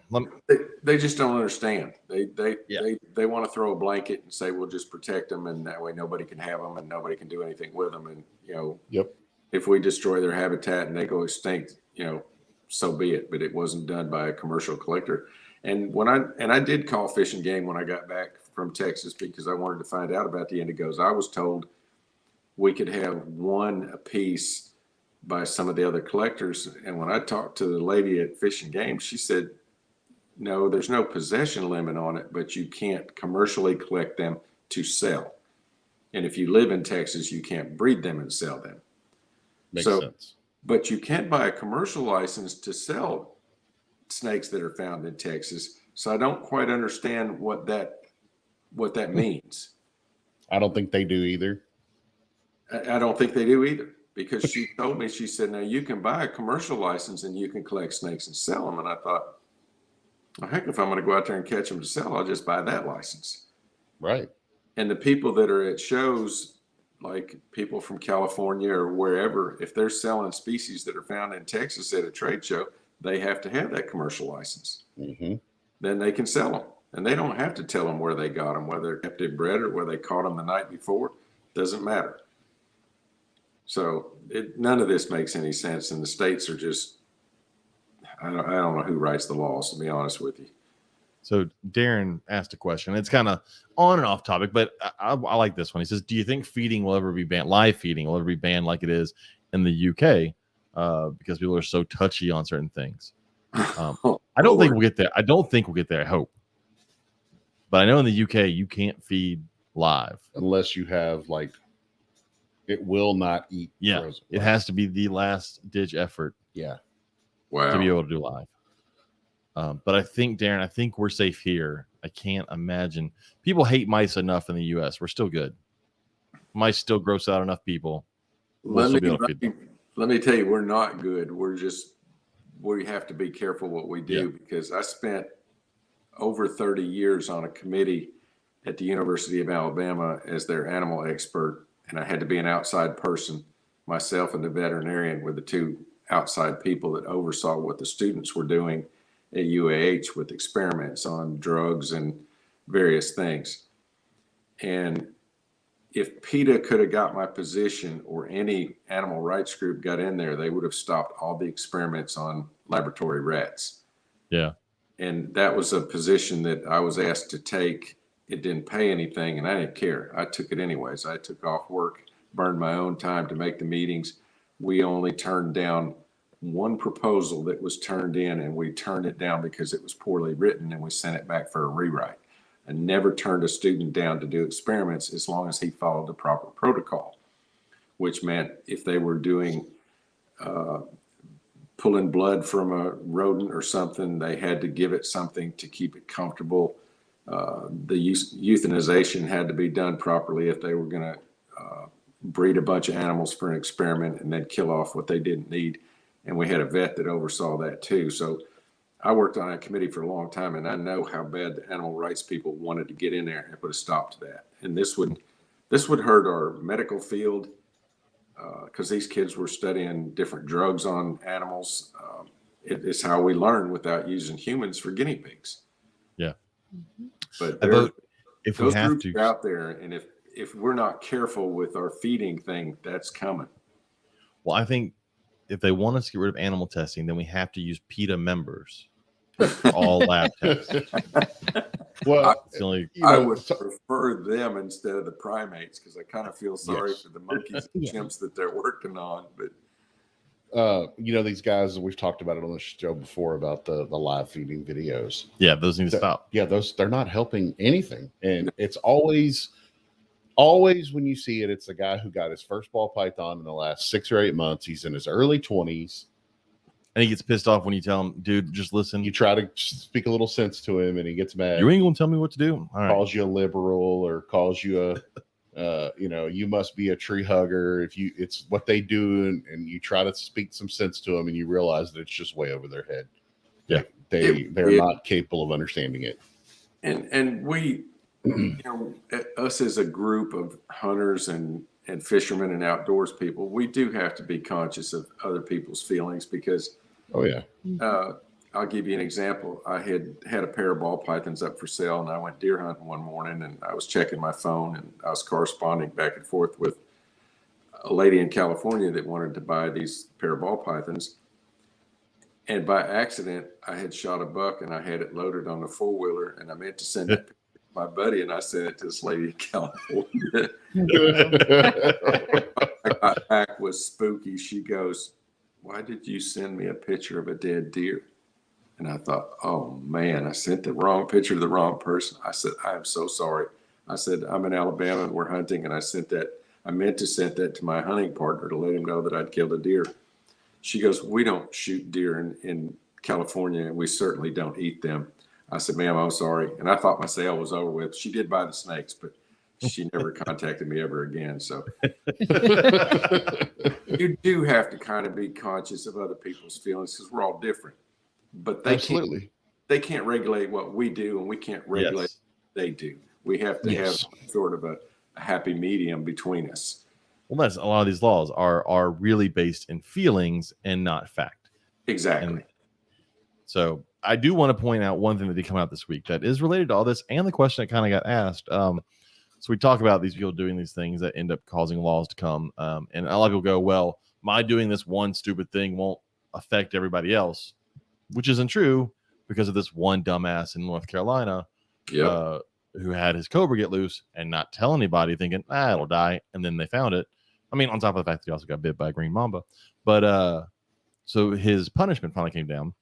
they just don't understand. They Yeah. want to throw a blanket and say we'll just protect them, and that way nobody can have them and nobody can do anything with them. And Yep. if we destroy their habitat and they go extinct, so be it. But it wasn't done by a commercial collector. And I did call Fish and Game when I got back from Texas because I wanted to find out about the indigos. I was told we could have 1 apiece by some of the other collectors. And when I talked to the lady at Fish and Game, she said, no, there's no possession limit on it, but you can't commercially collect them to sell. And if you live in Texas, you can't breed them and sell them. Makes So- sense. But you can't buy a commercial license to sell snakes that are found in Texas. So I don't quite understand what that means. I don't think they do either. I don't think they do either, because she told me, she said, now you can buy a commercial license and you can collect snakes and sell them. And I thought, well, heck, if I'm going to go out there and catch them to sell, I'll just buy that license. Right. And the people that are at shows, like people from California or wherever, if they're selling species that are found in Texas at a trade show, they have to have that commercial license. Mm-hmm. Then they can sell them. And they don't have to tell them where they got them, whether they're captive bred or where they caught them the night before. Doesn't matter. So none of this makes any sense. And the states are just, I don't know who writes the laws, to be honest with you. So Darren asked a question. It's kind of on and off topic, but I like this one. He says, do you think feeding will ever be banned? Live feeding will ever be banned like it is in the UK? Because people are so touchy on certain things. I don't think we'll get there. I don't think we'll get there. I hope. But I know in the UK, you can't feed live. Unless you have it will not eat. Yeah. frozen. It has to be the last ditch effort Yeah. Wow. to be able to do live. But I think, Darren, we're safe here. I can't imagine. People hate mice enough in the U.S. We're still good. Mice still gross out enough people. We'll still be able to feed them. Let me tell you, we're not good. We have to be careful what we do, because I spent over 30 years on a committee at the University of Alabama as their animal expert. And I had to be an outside person. Myself and the veterinarian were the 2 outside people that oversaw what the students were doing at UAH with experiments on drugs and various things. And if PETA could have got my position, or any animal rights group got in there, they would have stopped all the experiments on laboratory rats. Yeah. And that was a position that I was asked to take. It didn't pay anything, and I didn't care. I took it anyways. I took off work, burned my own time to make the meetings. We only turned down 1 proposal that was turned in, and we turned it down because it was poorly written, and we sent it back for a rewrite. I never turned a student down to do experiments as long as he followed the proper protocol, which meant if they were doing pulling blood from a rodent or something, they had to give it something to keep it comfortable. The euthanization had to be done properly if they were going to breed a bunch of animals for an experiment and then kill off what they didn't need. And we had a vet that oversaw that too. So I worked on that committee for a long time, and I know how bad the animal rights people wanted to get in there and put a stop to that. And this would hurt our medical field, because these kids were studying different drugs on animals. It's how we learn without using humans for guinea pigs. Yeah. But I vote if we those have groups to. are out there, and if we're not careful with our feeding thing, that's coming. Well, I think if they want us to get rid of animal testing, then we have to use PETA members for all lab tests. Well, It's the only, you I know, would prefer them instead of the primates because I kind of feel sorry Yes. for the monkeys and chimps that they're working on. But you know, these guys, we've talked about it on the show before about the live feeding videos. yeah, those need to stop. Yeah, they're not helping anything. And it's always when you see it, it's the guy who got his first ball python in the last 6 or 8 months. He's in his early 20s. And he gets pissed off when you tell him, dude, just listen. You try to speak a little sense to him and he gets mad. You ain't gonna tell me what to do. All right. Calls you a liberal or calls you a you know, you must be a tree hugger. If you, it's what they do, and you try to speak some sense to them and you realize that it's just way over their head. Yeah. They're not capable of understanding it. and we, you know, us as a group of hunters and fishermen and outdoors people, we do have to be conscious of other people's feelings because Oh yeah. I'll give you an example. I had a pair of ball pythons up for sale, and I went deer hunting one morning, and I was checking my phone, and I was corresponding back and forth with a lady in California that wanted to buy these pair of ball pythons. And by accident, I had shot a buck, and I had it loaded on a four-wheeler, and I meant to send it to my buddy, and I sent it to this lady in California. I got back was spooky. She goes, "Why did you send me a picture of a dead deer?" And I thought, oh man, I sent the wrong picture to the wrong person. I said, I'm so sorry. I said, I'm in Alabama and we're hunting. And I meant to send that to my hunting partner to let him know that I'd killed a deer. She goes, we don't shoot deer in California, and we certainly don't eat them. I said, ma'am, I'm sorry. And I thought my sale was over with. She did buy the snakes, but she never contacted me ever again. So you do have to kind of be conscious of other people's feelings because we're all different. But Absolutely. they can't regulate what we do, and we can't regulate Yes. what they do. We have to have sort of a happy medium between us. Well, that's a lot of these laws are really based in feelings and not fact. Exactly. And so I do want to point out one thing that did come out this week that is related to all this and the question that kind of got asked. So we talk about these people doing these things that end up causing laws to come. And a lot of people go, well, my doing this one stupid thing won't affect everybody else, which isn't true because of this one dumbass in North Carolina who had his cobra get loose and not tell anybody, thinking, it'll die. And then they found it. I mean, on top of the fact that he also got bit by a green mamba. But so his punishment finally came down.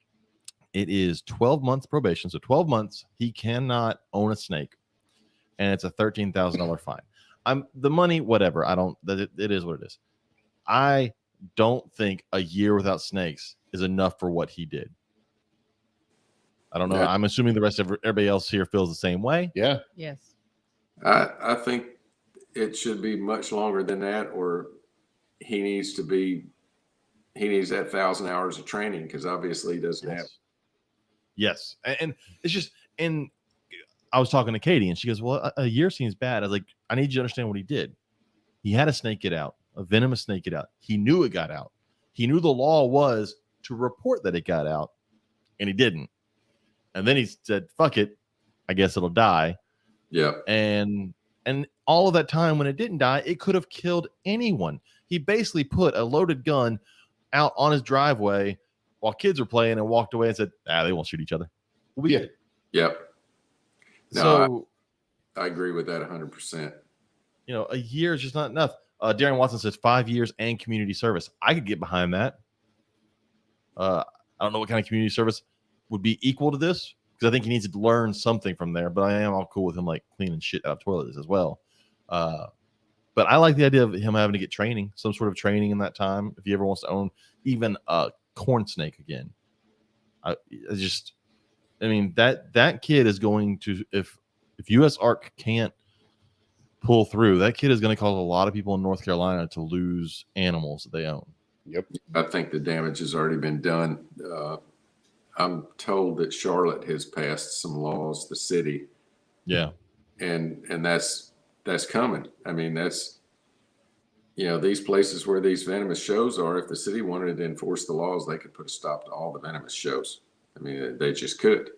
It is 12 months probation. So 12 months, he cannot own a snake. And it's a $13,000 fine. The money, whatever. It is what it is. I don't think a year without snakes is enough for what he did. I don't know. Yeah. I'm assuming the rest of everybody else here feels the same way. Yeah. Yes. I think it should be much longer than that, or he needs that 1,000 hours of training because obviously he doesn't have. Yes. And it's just, and I was talking to Katie and she goes, well, a year seems bad. I was like, I need you to understand what he did. He had a snake get out, a venomous snake get out. He knew it got out. He knew the law was to report that it got out, and he didn't. And then he said, fuck it, I guess it'll die. Yeah. And all of that time when it didn't die, it could have killed anyone. He basically put a loaded gun out on his driveway while kids were playing and walked away and said, they won't shoot each other. We'll be good. Yep. No, So I agree with that 100%. You know, a year is just not enough. Darren Watson says 5 years and community service. I could get behind that. I don't know what kind of community service would be equal to this because I think he needs to learn something from there. But I am all cool with him like cleaning shit out of toilets as well. But I like the idea of him having to get training, some sort of training in that time. If he ever wants to own even a corn snake again, I mean that kid is going to if U.S. Ark can't pull through, that kid is going to cause a lot of people in North Carolina to lose animals that they own. Yep. I think the damage has already been done. I'm told that Charlotte has passed some laws, the city. Yeah. And that's coming. I mean, that's, these places where these venomous shows are, if the city wanted to enforce the laws, they could put a stop to all the venomous shows. I mean, they just could.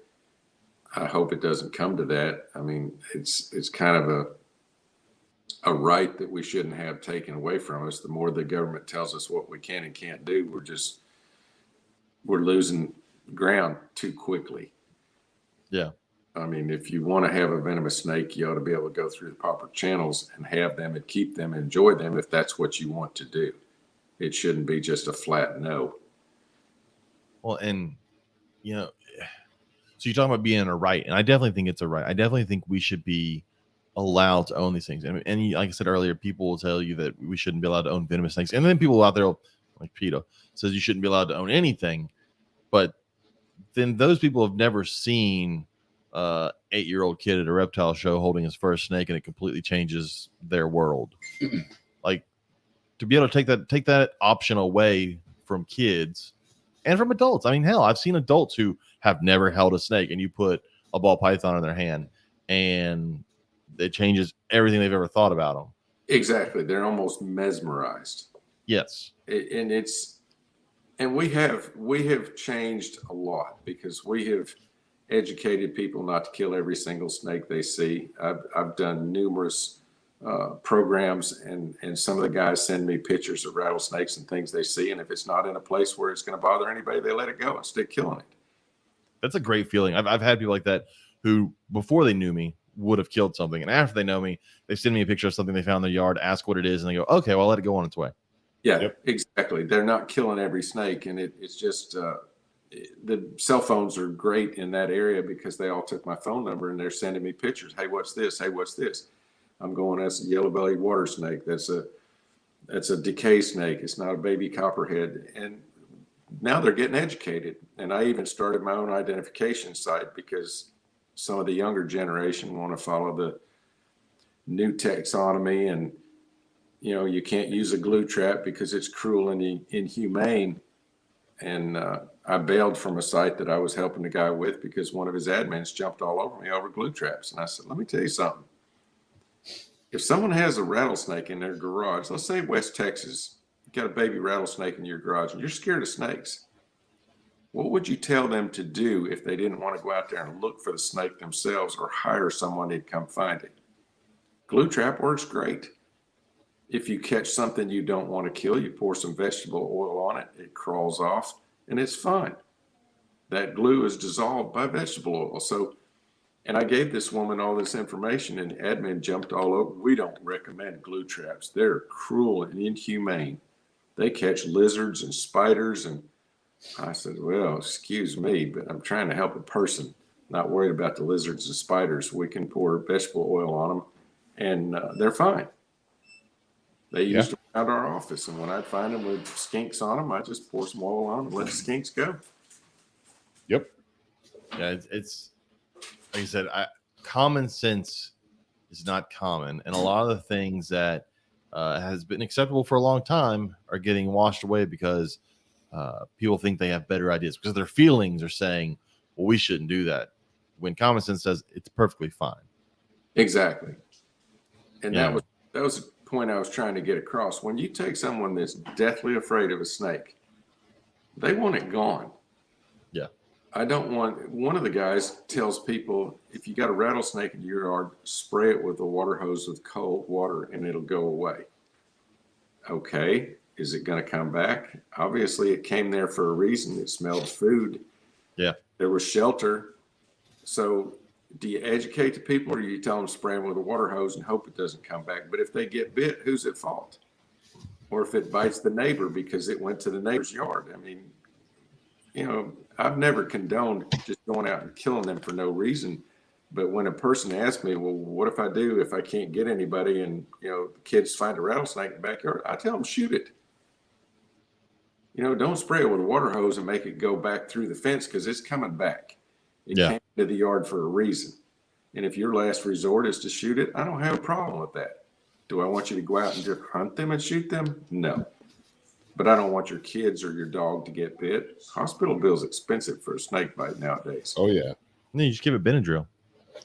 I hope it doesn't come to that. I mean, it's kind of a right that we shouldn't have taken away from us. The more the government tells us what we can and can't do, we're losing ground too quickly. Yeah. I mean, if you want to have a venomous snake, you ought to be able to go through the proper channels and have them and keep them and enjoy them if that's what you want to do. It shouldn't be just a flat no. Well, and you know, so you're talking about being a right, and I definitely think it's a right. I definitely think we should be allowed to own these things. And like I said earlier, people will tell you that we shouldn't be allowed to own venomous snakes, and then people out there, like PETA, says you shouldn't be allowed to own anything. But then those people have never seen 8-year-old kid at a reptile show holding his first snake, and it completely changes their world. Like, to be able to take that option away from kids and from adults. I mean, hell, I've seen adults who have never held a snake, and you put a ball python in their hand, and it changes everything they've ever thought about them. Exactly. They're almost mesmerized. Yes. And we have changed a lot because we have educated people not to kill every single snake they see. I've done numerous programs, and some of the guys send me pictures of rattlesnakes and things they see. And if it's not in a place where it's going to bother anybody, they let it go instead of killing it. That's a great feeling. I've had people like that who, before they knew me, would have killed something. And after they know me, they send me a picture of something they found in their yard, ask what it is, and they go, okay, well, I'll let it go on its way. Yeah, yep. Exactly. They're not killing every snake. And it's just the cell phones are great in that area because they all took my phone number and they're sending me pictures. Hey, what's this? Hey, what's this? I'm going, that's a yellow-bellied water snake. That's a decay snake. It's not a baby copperhead. And now they're getting educated. And I even started my own identification site because some of the younger generation want to follow the new taxonomy, and you can't use a glue trap because it's cruel and inhumane. And I bailed from a site that I was helping the guy with because one of his admins jumped all over me over glue traps. And I said, let me tell you something. If someone has a rattlesnake in their garage, let's say West Texas, you got a baby rattlesnake in your garage and you're scared of snakes, what would you tell them to do if they didn't want to go out there and look for the snake themselves or hire someone to come find it? Glue trap works great. If you catch something you don't want to kill, you pour some vegetable oil on it, it crawls off, and it's fine. That glue is dissolved by vegetable oil. So, and I gave this woman all this information, and admin jumped all over. We don't recommend glue traps. They're cruel and inhumane. They catch lizards and spiders. And I said, well, excuse me, but I'm trying to help a person, not worried about the lizards and spiders. We can pour vegetable oil on them, and they're fine. They used to come out of our office, and when I'd find them with skinks on them, I just pour some oil on them and let the skinks go. Yep. Yeah, it's like I said, common sense is not common, and a lot of the things that has been acceptable for a long time are getting washed away because people think they have better ideas because their feelings are saying, well, we shouldn't do that, when common sense says it's perfectly fine. Exactly. And that was the point I was trying to get across. When you take someone that's deathly afraid of a snake, they want it gone. Yeah. I don't want, one of the guys tells people, if you got a rattlesnake in your yard, spray it with a water hose with cold water and it'll go away. Okay. Is it going to come back? Obviously it came there for a reason. It smelled food. Yeah. There was shelter. So do you educate the people, or do you tell them spray them with a water hose and hope it doesn't come back? But if they get bit, who's at fault? Or if it bites the neighbor because it went to the neighbor's yard? I mean, I've never condoned just going out and killing them for no reason. But when a person asks me, well, what if I do if I can't get anybody and, the kids find a rattlesnake in the backyard? I tell them, shoot it. Don't spray it with a water hose and make it go back through the fence because it's coming back. It came to the yard for a reason. And if your last resort is to shoot it, I don't have a problem with that. Do I want you to go out and just hunt them and shoot them? No. But I don't want your kids or your dog to get bit. Hospital bill's expensive for a snake bite nowadays. Oh, yeah. And then you just give it Benadryl.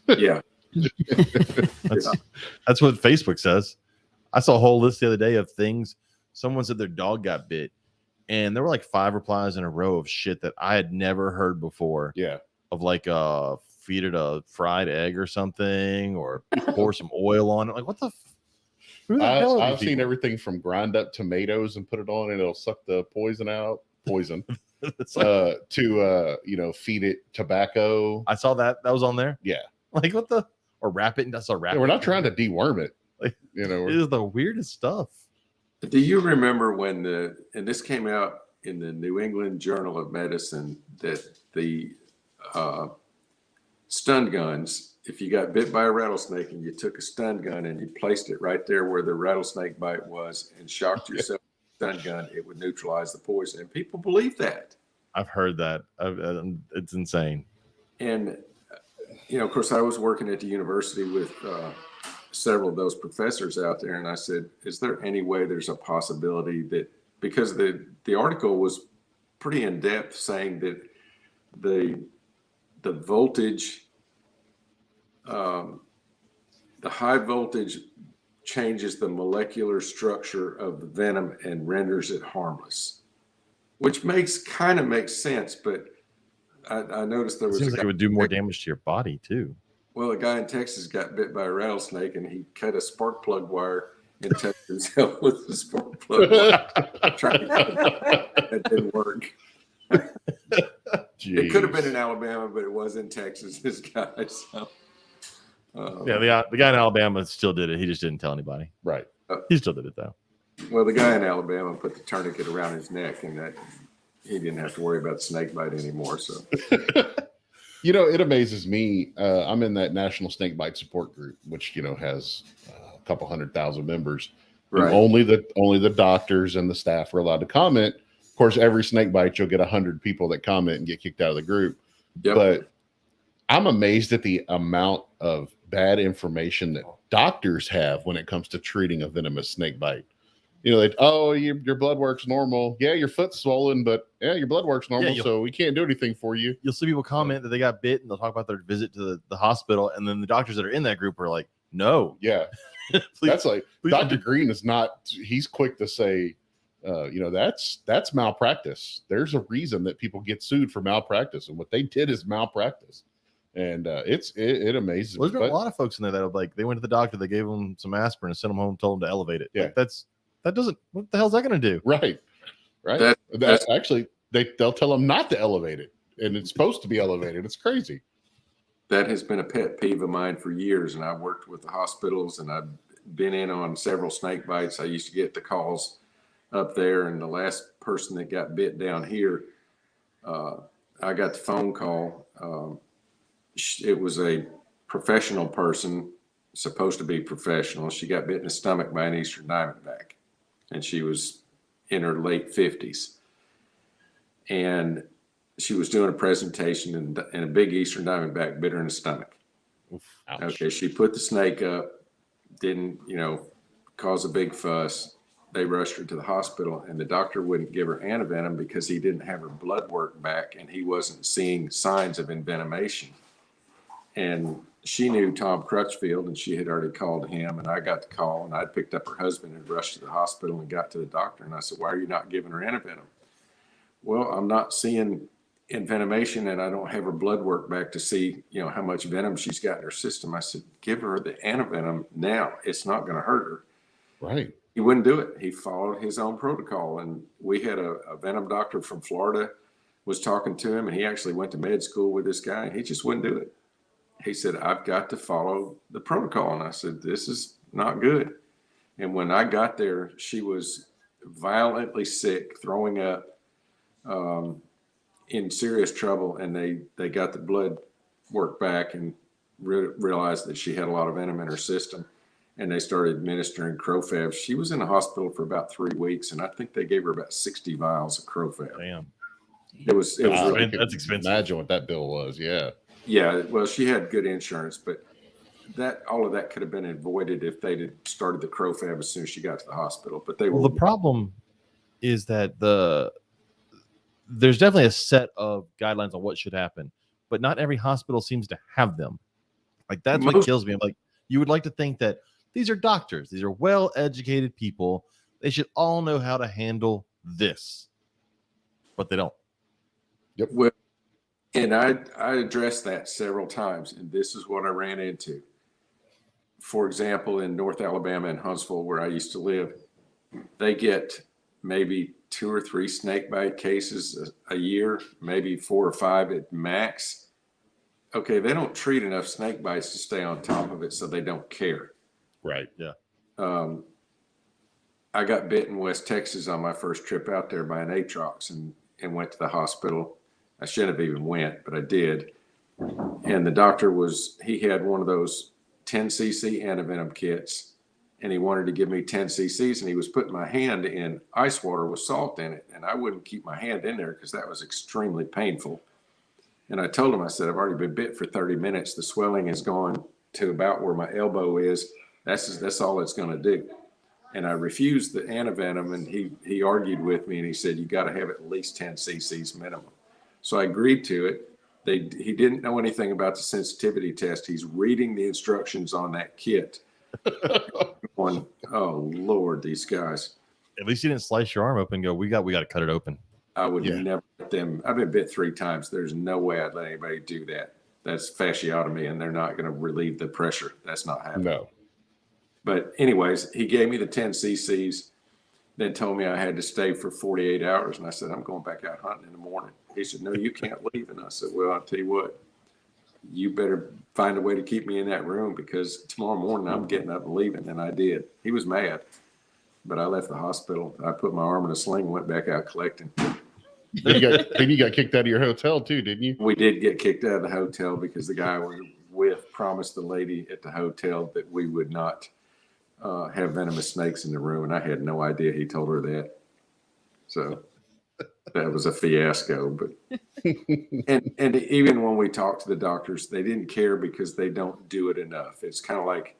Yeah. That's what Facebook says. I saw a whole list the other day of things. Someone said their dog got bit, and there were like 5 replies in a row of shit that I had never heard before. Yeah. Of like feed it a fried egg or something, or pour some oil on it. Like, what the Who the hell are I've these seen people? everything from grind up tomatoes and put it on, and it'll suck the poison out. Poison. It's like, To feed it tobacco. I saw that was on there. Yeah. Like what the or wrap it. That's a wrap. Yeah, we're not trying to deworm it. Like, You know, it is the weirdest stuff. Do you remember when and this came out in the New England Journal of Medicine, that the stun guns, if you got bit by a rattlesnake and you took a stun gun and you placed it right there where the rattlesnake bite was and shocked yourself with a stun gun, it would neutralize the poison. And people believe that. I've heard that. It's insane. And, of course, I was working at the university with several of those professors out there. And I said, is there any way there's a possibility that, because the article was pretty in depth, saying that the voltage, the high voltage changes the molecular structure of the venom and renders it harmless, which kind of makes sense. But I noticed there was Seems like it would do more damage to your body too. Well, a guy in Texas got bit by a rattlesnake and he cut a spark plug wire and touched himself with the spark plug wire. That didn't work. It could have been in Alabama, but it was in Texas, this guy. So, Yeah, the guy in Alabama still did it. He just didn't tell anybody. right. He still did it though. well, the guy in Alabama put the tourniquet around his neck, and that he didn't have to worry about the snake bite anymore. So, It amazes me. I'm in that National Snake Bite Support Group, which has a couple 100,000 members. And right. only the doctors and the staff are allowed to comment. Of course, every snake bite, you'll get 100 people that comment and get kicked out of the group. Yep. But I'm amazed at the amount of bad information that doctors have when it comes to treating a venomous snake bite. Your blood work's normal. Yeah, your foot's swollen, but yeah, your blood work's normal, so we can't do anything for you. You'll see people comment that they got bit and they'll talk about their visit to the hospital, and then the doctors that are in that group are like, no. Yeah. Please, That's like please Dr. Green is not, he's quick to say, that's malpractice. There's a reason that people get sued for malpractice, and what they did is malpractice. And it amazes me. There's been a lot of folks in there that are like, they went to the doctor, they gave them some aspirin and sent them home, told them to elevate it. Yeah. Like, what the hell's that going to do? Right. That's actually, they'll tell them not to elevate it, and it's supposed to be elevated. It's crazy. That has been a pet peeve of mine for years, and I've worked with the hospitals, and I've been in on several snake bites. I used to get the calls up there, and the last person that got bit down here, I got the phone call. It was a professional person, supposed to be professional. She got bit in the stomach by an eastern diamondback, and she was in her late 50s. And she was doing a presentation, and a big eastern diamondback bit her in the stomach. Ouch. Okay, she put the snake up, didn't, cause a big fuss. They rushed her to the hospital, and the doctor wouldn't give her antivenom because he didn't have her blood work back, and he wasn't seeing signs of envenomation. And she knew Tom Crutchfield, and she had already called him, and I got the call, and I picked up her husband and rushed to the hospital and got to the doctor. And I said, why are you not giving her antivenom? Well, I'm not seeing envenomation, and I don't have her blood work back to see, how much venom she's got in her system. I said, give her the antivenom now. It's not going to hurt her. Right. He wouldn't do it. He followed his own protocol. And we had a venom doctor from Florida was talking to him, and he actually went to med school with this guy, and he just wouldn't do it. He said, I've got to follow the protocol. And I said, this is not good. And when I got there, she was violently sick, throwing up, in serious trouble. And they got the blood work back and realized that she had a lot of venom in her system. And they started administering Crofab. She was in the hospital for about 3 weeks, and I think they gave her about 60 vials of Crofab. Damn. It was really, That's expensive. Imagine what that bill was. Yeah. yeah. Well, she had good insurance, but all of that could have been avoided if they'd had started the Crofab as soon as she got to the hospital. But they were. Well, the problem is that there's definitely a set of guidelines on what should happen, but not every hospital seems to have them. Like, that's what kills me. I'm like, you would like to think that these are doctors. These are well-educated people. They should all know how to handle this, but they don't. Yep. Well, and I addressed that several times, and this is what I ran into. for example, in North Alabama and Huntsville, where I used to live, they get maybe 2 or 3 snake bite cases a year, maybe 4 or 5 at max. Okay, they don't treat enough snake bites to stay on top of it, so they don't care. Right. Yeah. I got bit in West Texas on my first trip out there by an Atrox and went to the hospital. I shouldn't have even went, but I did. And the doctor he had one of those 10 cc antivenom kits, and he wanted to give me 10 cc's, and he was putting my hand in ice water with salt in it, and I wouldn't keep my hand in there because that was extremely painful. And I told him, I said, I've already been bit for 30 minutes. The swelling has gone to about where my elbow is. That's all it's going to do. And I refused the antivenom, and he argued with me, and he said, you got to have at least 10 cc's minimum. So I agreed to it. He didn't know anything about the sensitivity test. He's reading the instructions on that kit. Going, oh Lord, these guys. At least you didn't slice your arm open and go, we got to cut it open. I would never let them. I've been bit 3 times. There's no way I'd let anybody do that. That's fasciotomy, and they're not going to relieve the pressure. That's not happening. No. But anyways, he gave me the 10 cc's, then told me I had to stay for 48 hours. And I said, I'm going back out hunting in the morning. He said, no, you can't leave. And I said, well, I'll tell you what, you better find a way to keep me in that room, because tomorrow morning I'm getting up and leaving. And I did. He was mad, but I left the hospital. I put my arm in a sling and went back out collecting. Then you got kicked out of your hotel too, didn't you? We did get kicked out of the hotel because the guy we were with promised the lady at the hotel that we would not have venomous snakes in the room, and I had no idea he told her that. So that was a fiasco. But and even when we talked to the doctors, they didn't care because they don't do it enough. It's kind of like,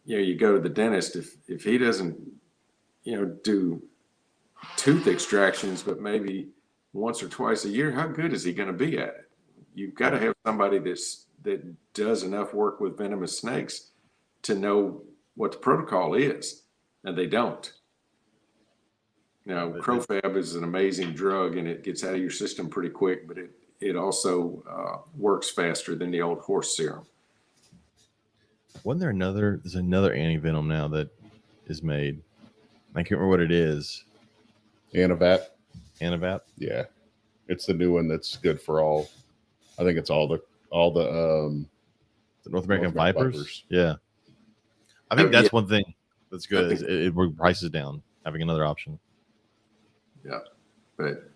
you go to the dentist, if he doesn't, do tooth extractions, but maybe once or twice a year, how good is he going to be at it? You've got to have somebody that does enough work with venomous snakes to know what the protocol is, and they don't. Now, Crofab is an amazing drug, and it gets out of your system pretty quick, but it also works faster than the old horse serum. Wasn't there there's another antivenom now that is made. I can't remember what it is. Anavat. Yeah. It's the new one that's good for all. I think it's all the North American Vipers. Yeah. I think that's one thing that's good is it brings prices down, having another option. Yeah. But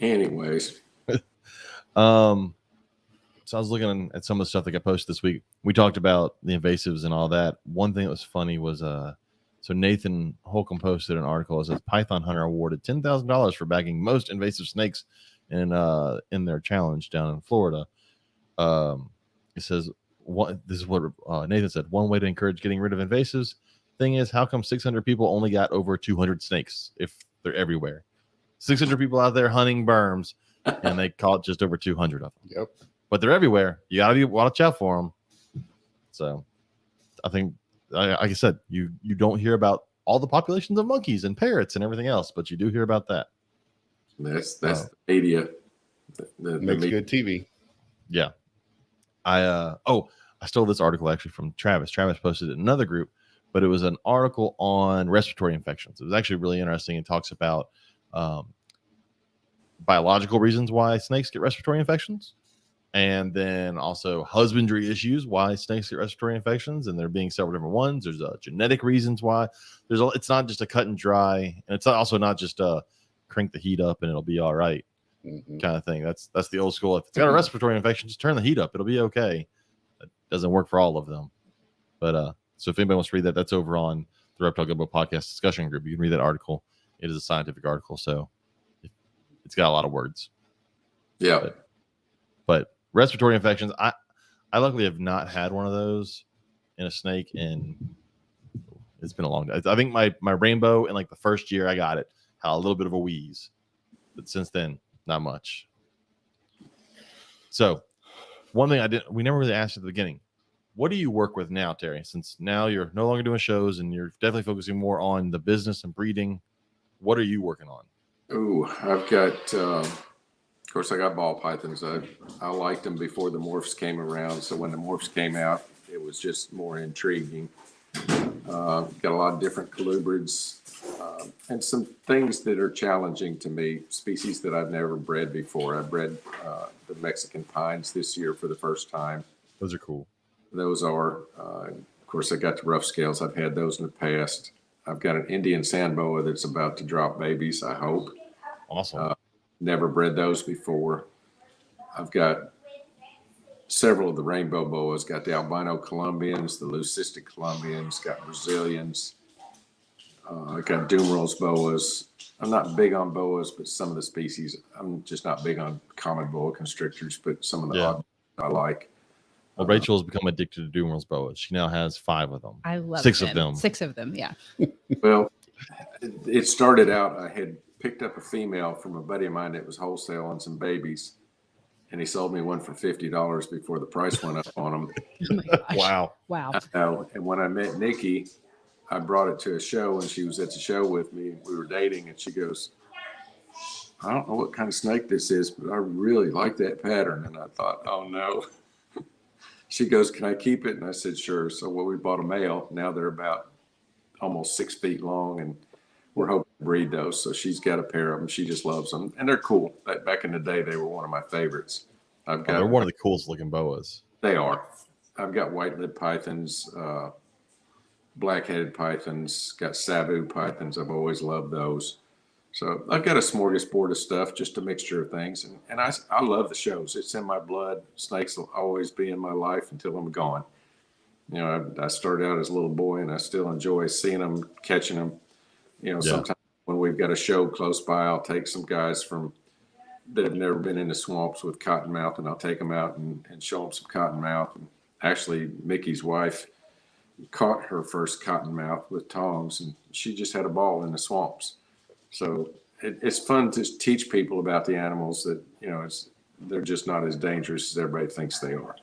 anyways. So I was looking at some of the stuff that got posted this week. We talked about the invasives and all that. One thing that was funny was so Nathan Holcomb posted an article that says Python Hunter awarded $10,000 for bagging most invasive snakes in their challenge down in Florida. It says this is what Nathan said. One way to encourage getting rid of invasives. Thing is, how come 600 people only got over 200 snakes if they're everywhere? 600 people out there hunting berms, and they caught just over 200 of them. Yep. But they're everywhere. You got to watch out for them. So I think, like I said, you don't hear about all the populations of monkeys and parrots and everything else, but you do hear about that. That's the media. Makes good TV. Yeah. I stole this article actually from Travis. Travis posted it in another group, but it was an article on respiratory infections. It was actually really interesting. It talks about biological reasons why snakes get respiratory infections, and then also husbandry issues why snakes get respiratory infections, and there being several different ones. There's genetic reasons why. It's not just a cut and dry, and it's also not just crank the heat up and it'll be all right kind of thing. That's the old school. If it's got a respiratory infection, just turn the heat up. It'll be okay. That doesn't work for all of them. But so if anybody wants to read that, that's over on the Reptile Gumbo podcast discussion group. You can read that article. It is a scientific article, so it's got a lot of words. Yeah. But respiratory infections, I luckily have not had one of those in a snake, and it's been a long time. I think my rainbow in like the first year I got it had a little bit of a wheeze, but since then, not much. So one thing we never really asked at the beginning, what do you work with now, Terry? Since now you're no longer doing shows and you're definitely focusing more on the business and breeding, what are you working on? Oh, I've got Of course, I got ball pythons. I liked them before the morphs came around. So when the morphs came out, it was just more intriguing. Got a lot of different colubrids and some things that are challenging to me, species that I've never bred before. I bred the Mexican pines this year for the first time. Those are cool. Those are, of course, I got the rough scales. I've had those in the past. I've got an Indian sand boa that's about to drop babies, I hope. Awesome. Never bred those before. I've got several of the rainbow boas, got the albino Colombians, the leucistic Colombians, got Brazilians. I got Dumerals boas. I'm not big on boas, but some of the species, I'm just not big on common boa constrictors, but some of the odd I like. Well, Rachel has become addicted to Dumerals boas. She now has 5 of them. I love 6 them. of them. 6 of them, yeah. Well, it started out, I had picked up a female from a buddy of mine that was wholesaling some babies, and he sold me one for $50 before the price went up on them. Oh my gosh. Wow. Wow. And when I met Nikki, I brought it to a show, and she was at the show with me. We were dating, and she goes, I don't know what kind of snake this is, but I really like that pattern. And I thought, oh no. She goes, can I keep it? And I said, sure. So we bought a male. Now they're about almost 6 feet long, and we're hoping to breed those. So she's got a pair of them. She just loves them, and they're cool. Back in the day, they were one of my favorites. They're one of the coolest looking boas. They are. I've got white-lipped pythons, black-headed pythons, got sabu pythons. I've always loved those. So I've got a smorgasbord of stuff, just a mixture of things. And I love the shows. It's in my blood. Snakes will always be in my life until I'm gone. You know, I started out as a little boy, and I still enjoy seeing them, catching them. You know, sometimes when we've got a show close by, I'll take some guys that have never been in the swamps with cottonmouth, and I'll take them out and show them some cottonmouth. And actually, Mickey's wife caught her first cottonmouth with tongs, and she just had a ball in the swamps. So it's fun to teach people about the animals that, you know, they're just not as dangerous as everybody thinks they are.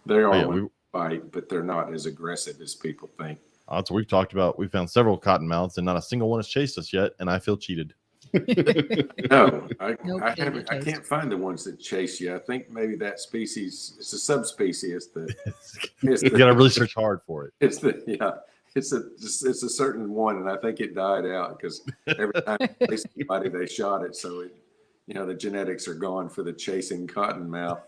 They are when they fight, but they're not as aggressive as people think. That's what we've talked about. We found several cottonmouths, and not a single one has chased us yet, and I feel cheated. No, I haven't. I can't find the ones that chase you. I think maybe that species, it's a subspecies. You got to really search hard for it. It's a certain one, and I think it died out because every time they chased somebody, they shot it. So the genetics are gone for the chasing cottonmouth.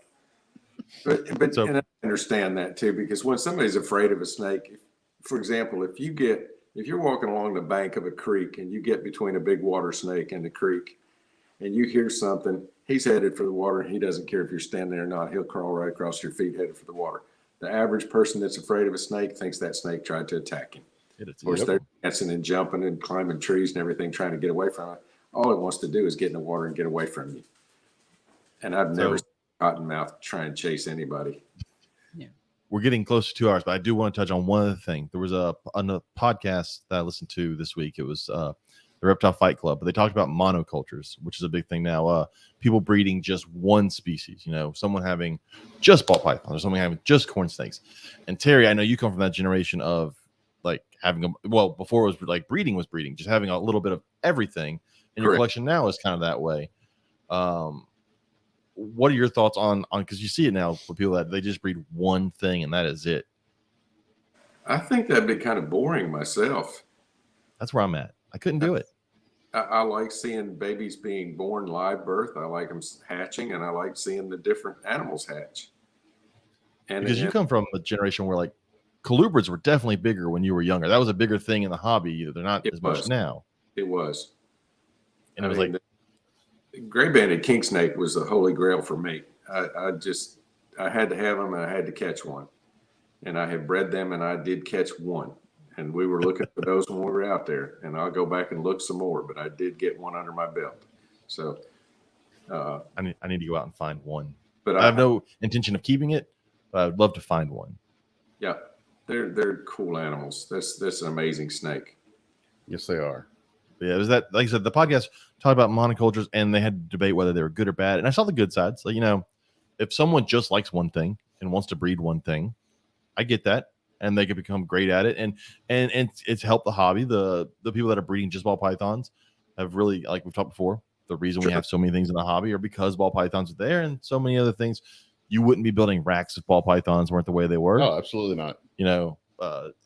But and I understand that too, because when somebody's afraid of a snake, for example, if you're walking along the bank of a creek and you get between a big water snake and the creek, and you hear something, he's headed for the water, and he doesn't care if you're standing there or not. He'll crawl right across your feet headed for the water. The average person that's afraid of a snake thinks that snake tried to attack him. Of course, they're dancing and jumping and climbing trees and everything, trying to get away from it. All it wants to do is get in the water and get away from you. And I've never seen cottonmouth try and chase anybody. Yeah. We're getting close to 2 hours, but I do want to touch on one other thing. There was a podcast that I listened to this week. It was the Reptile Fight Club, but they talked about monocultures, which is a big thing now. People breeding just one species, someone having just ball pythons or someone having just corn snakes. And Terry, I know you come from that generation of like having before it was like breeding was breeding, just having a little bit of everything. And your collection now is kind of that way. What are your thoughts on because you see it now for people that they just breed one thing and that is it? I think that'd be kind of boring myself. That's where I'm at. I couldn't do it. I like seeing babies being born live birth. I like them hatching, and I like seeing the different animals hatch. And because you come from a generation where like colubrids were definitely bigger when you were younger. That was a bigger thing in the hobby. They're not as much now. It was. And it was like the gray banded king snake was the holy grail for me. I had to have them, and I had to catch one. And I have bred them, and I did catch one. And we were looking for those when we were out there. And I'll go back and look some more, but I did get one under my belt. So I need to go out and find one. But I have no intention of keeping it, but I'd love to find one. Yeah, they're cool animals. That's an amazing snake. Yes, they are. Yeah, it was that, like I said, the podcast talked about monocultures, and they had to debate whether they were good or bad. And I saw the good sides. Like, if someone just likes one thing and wants to breed one thing, I get that. And they could become great at it, and it's helped the hobby. The people that are breeding just ball pythons have really, like we've talked before, the reason we have so many things in the hobby are because ball pythons are there, and so many other things. You wouldn't be building racks if ball pythons weren't the way they were. Oh, absolutely not. You know,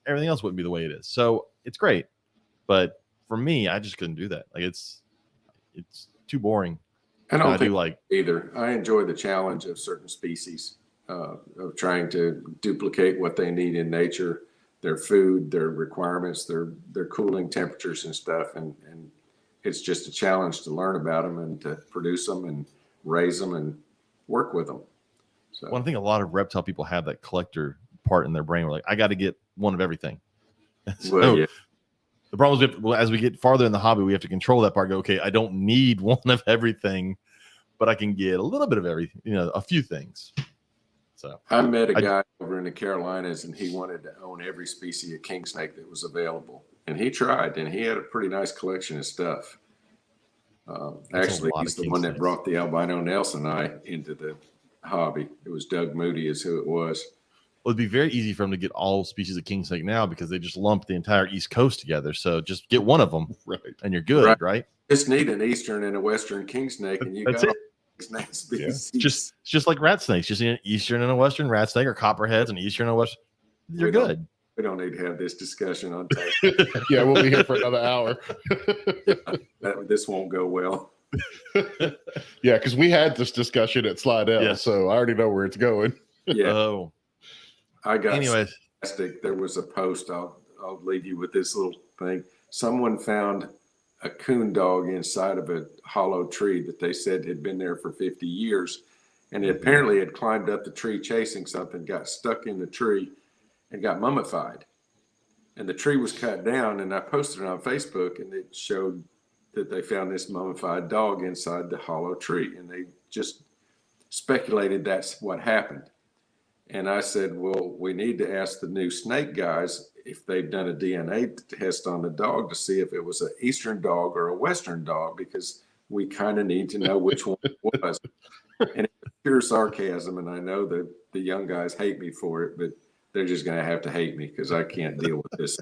everything else wouldn't be the way it is. So it's great, but for me, I just couldn't do that. Like it's too boring. I don't think do like either. I enjoy the challenge of certain species, of trying to duplicate what they need in nature, their food, their requirements, their cooling temperatures and stuff. And it's just a challenge to learn about them and to produce them and raise them and work with them. So one thing a lot of reptile people have that collector part in their brain. We're like, I got to get one of everything. So, well, yeah. the problem is, as we get farther in the hobby, we have to control that part. Go, okay, I don't need one of everything, but I can get a little bit of everything. You know, a few things. So I met a guy over in the Carolinas, and he wanted to own every species of king snake that was available. And he tried, and he had a pretty nice collection of stuff. Actually, he's the one that brought the albino Nelson eye into the hobby. It was Doug Moody is who it was. Well, it'd be very easy for them to get all species of king snake now because they just lump the entire East Coast together. So just get one of them, Right. and you're good, right? Just need an eastern and a western king snake, and you That's got it. snake species. Just like rat snakes, just an eastern and a western rat snake, or copperheads and eastern and a western. You're good. We don't need to have this discussion on tape. Yeah, we'll be here for another hour. This won't go well. Yeah, because we had this discussion at Slidell, Yes. so I already know where it's going. Yeah, Oh, I got. anyways, Fantastic. There was a post. I'll leave you with this little thing. Someone found a coon dog inside of a hollow tree that they said had been there for 50 years, and it apparently had climbed up the tree chasing something, got stuck in the tree, and got mummified. And the tree was cut down, and I posted it on Facebook, and it showed that they found this mummified dog inside the hollow tree, and they just speculated that's what happened. And I said, well, we need to ask the new snake guys if they've done a DNA test on the dog to see if it was an Eastern dog or a Western dog, because we kind of need to know which one it was. And it's pure sarcasm, and I know that the young guys hate me for it, but they're just going to have to hate me because I can't deal with this.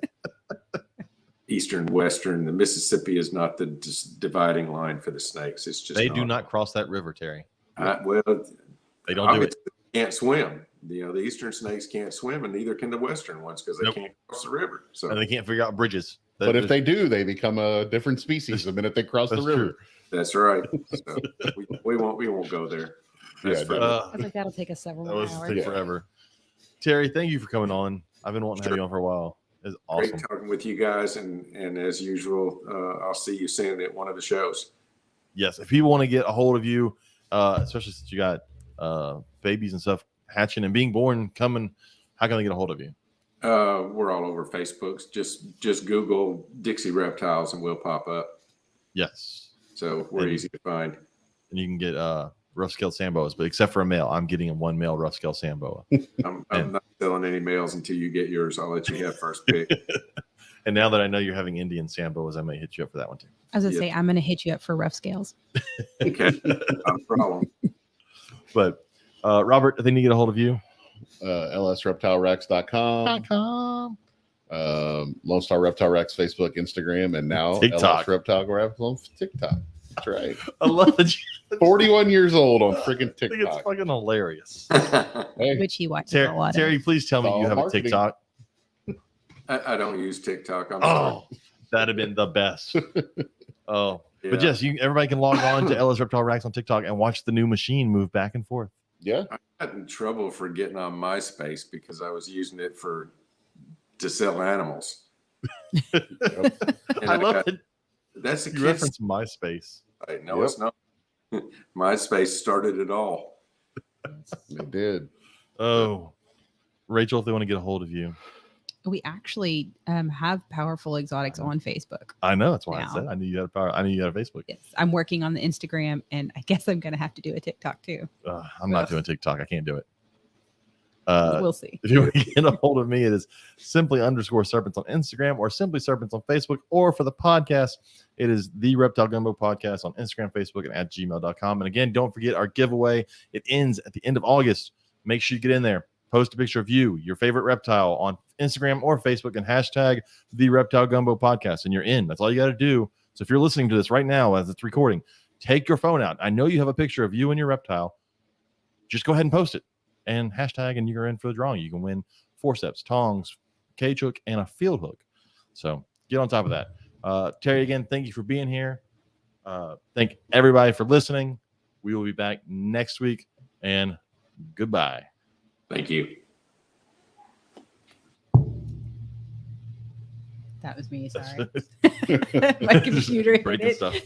Eastern, Western, the Mississippi is not the dividing line for the snakes. It's just they do not cross that river, Terry. Well, They don't do it. Can't swim. You know, the Eastern snakes can't swim, and neither can the Western ones because they Nope. can't cross the river. So And they can't figure out bridges. But if they do, they become a different species the minute they cross the That's river. true. that's right. So we won't go there. That's Yeah, for- I was like, that'll take us several that more was hours. take Yeah. forever. Terry, thank you for coming on. I've been wanting to have you on for a while. It's awesome. Great talking with you guys, and as usual, I'll see you soon at one of the shows. Yes, if people want to get a hold of you, especially since you got babies and stuff hatching and being born coming, how can they get a hold of you? We're all over Facebook. Just Google Dixie Reptiles and we'll pop up. Yes, So we're And- easy to find. and you can get rough-scaled samboas, but except for a male, I'm getting one male rough-scaled samboa. I'm not selling any males until you get yours. I'll let you have first pick. And now that I know you're having Indian samboas, I may hit you up for that one too. I was gonna Yeah. say, I'm gonna hit you up for rough scales. Okay, not a problem. But Robert, if they need to get a hold of you, LSReptileRacks.com, Lone Star Reptile Racks, Facebook, Instagram, and now TikTok. LS Reptile Racks on TikTok. That's right. I love that. 41 years old on freaking I think it's TikTok. fucking hilarious. Hey, Which he watches a lot Terry, of. please tell me It's you all have marketing. a TikTok. I don't use TikTok. I'm sorry. Oh, that'd have been the best. Oh, Yeah. but yes, everybody can log on to LS Reptile Racks on TikTok and watch the new machine move back and forth. yeah. I got in trouble for getting on MySpace because I was using it to sell animals. And I love got- that That's a you kid's reference MySpace. site. No, Yep. it's not. MySpace started it all. It did. Oh, Rachel, if they want to get a hold of you, We actually have Powerful Exotics on Facebook. I know that's why I Now. said I knew you had a power. I knew you had a Facebook. Yes, I'm working on the Instagram, and I guess I'm gonna have to do a TikTok too. I'm not doing TikTok. I can't do it. We'll see. If you want to get a hold of me, it is simply_serpents on Instagram or simply serpents on Facebook. Or for the podcast, it is the Reptile Gumbo podcast on Instagram, Facebook, and at gmail.com. And again, don't forget our giveaway. It ends at the end of August. Make sure you get in there. Post a picture of you, your favorite reptile on Instagram or Facebook, and hashtag the Reptile Gumbo podcast, and you're in. That's all you got to do. So if you're listening to this right now as it's recording, take your phone out. I know you have a picture of you and your reptile. Just go ahead and post it and hashtag, and you're in for the drawing. You can win forceps, tongs, cage hook, and a field hook. So get on top of that. Terry, again, thank you for being here. Thank everybody for listening. We will be back next week, and goodbye. Thank you. That was me. Sorry. My computer hit Breaking it. stuff.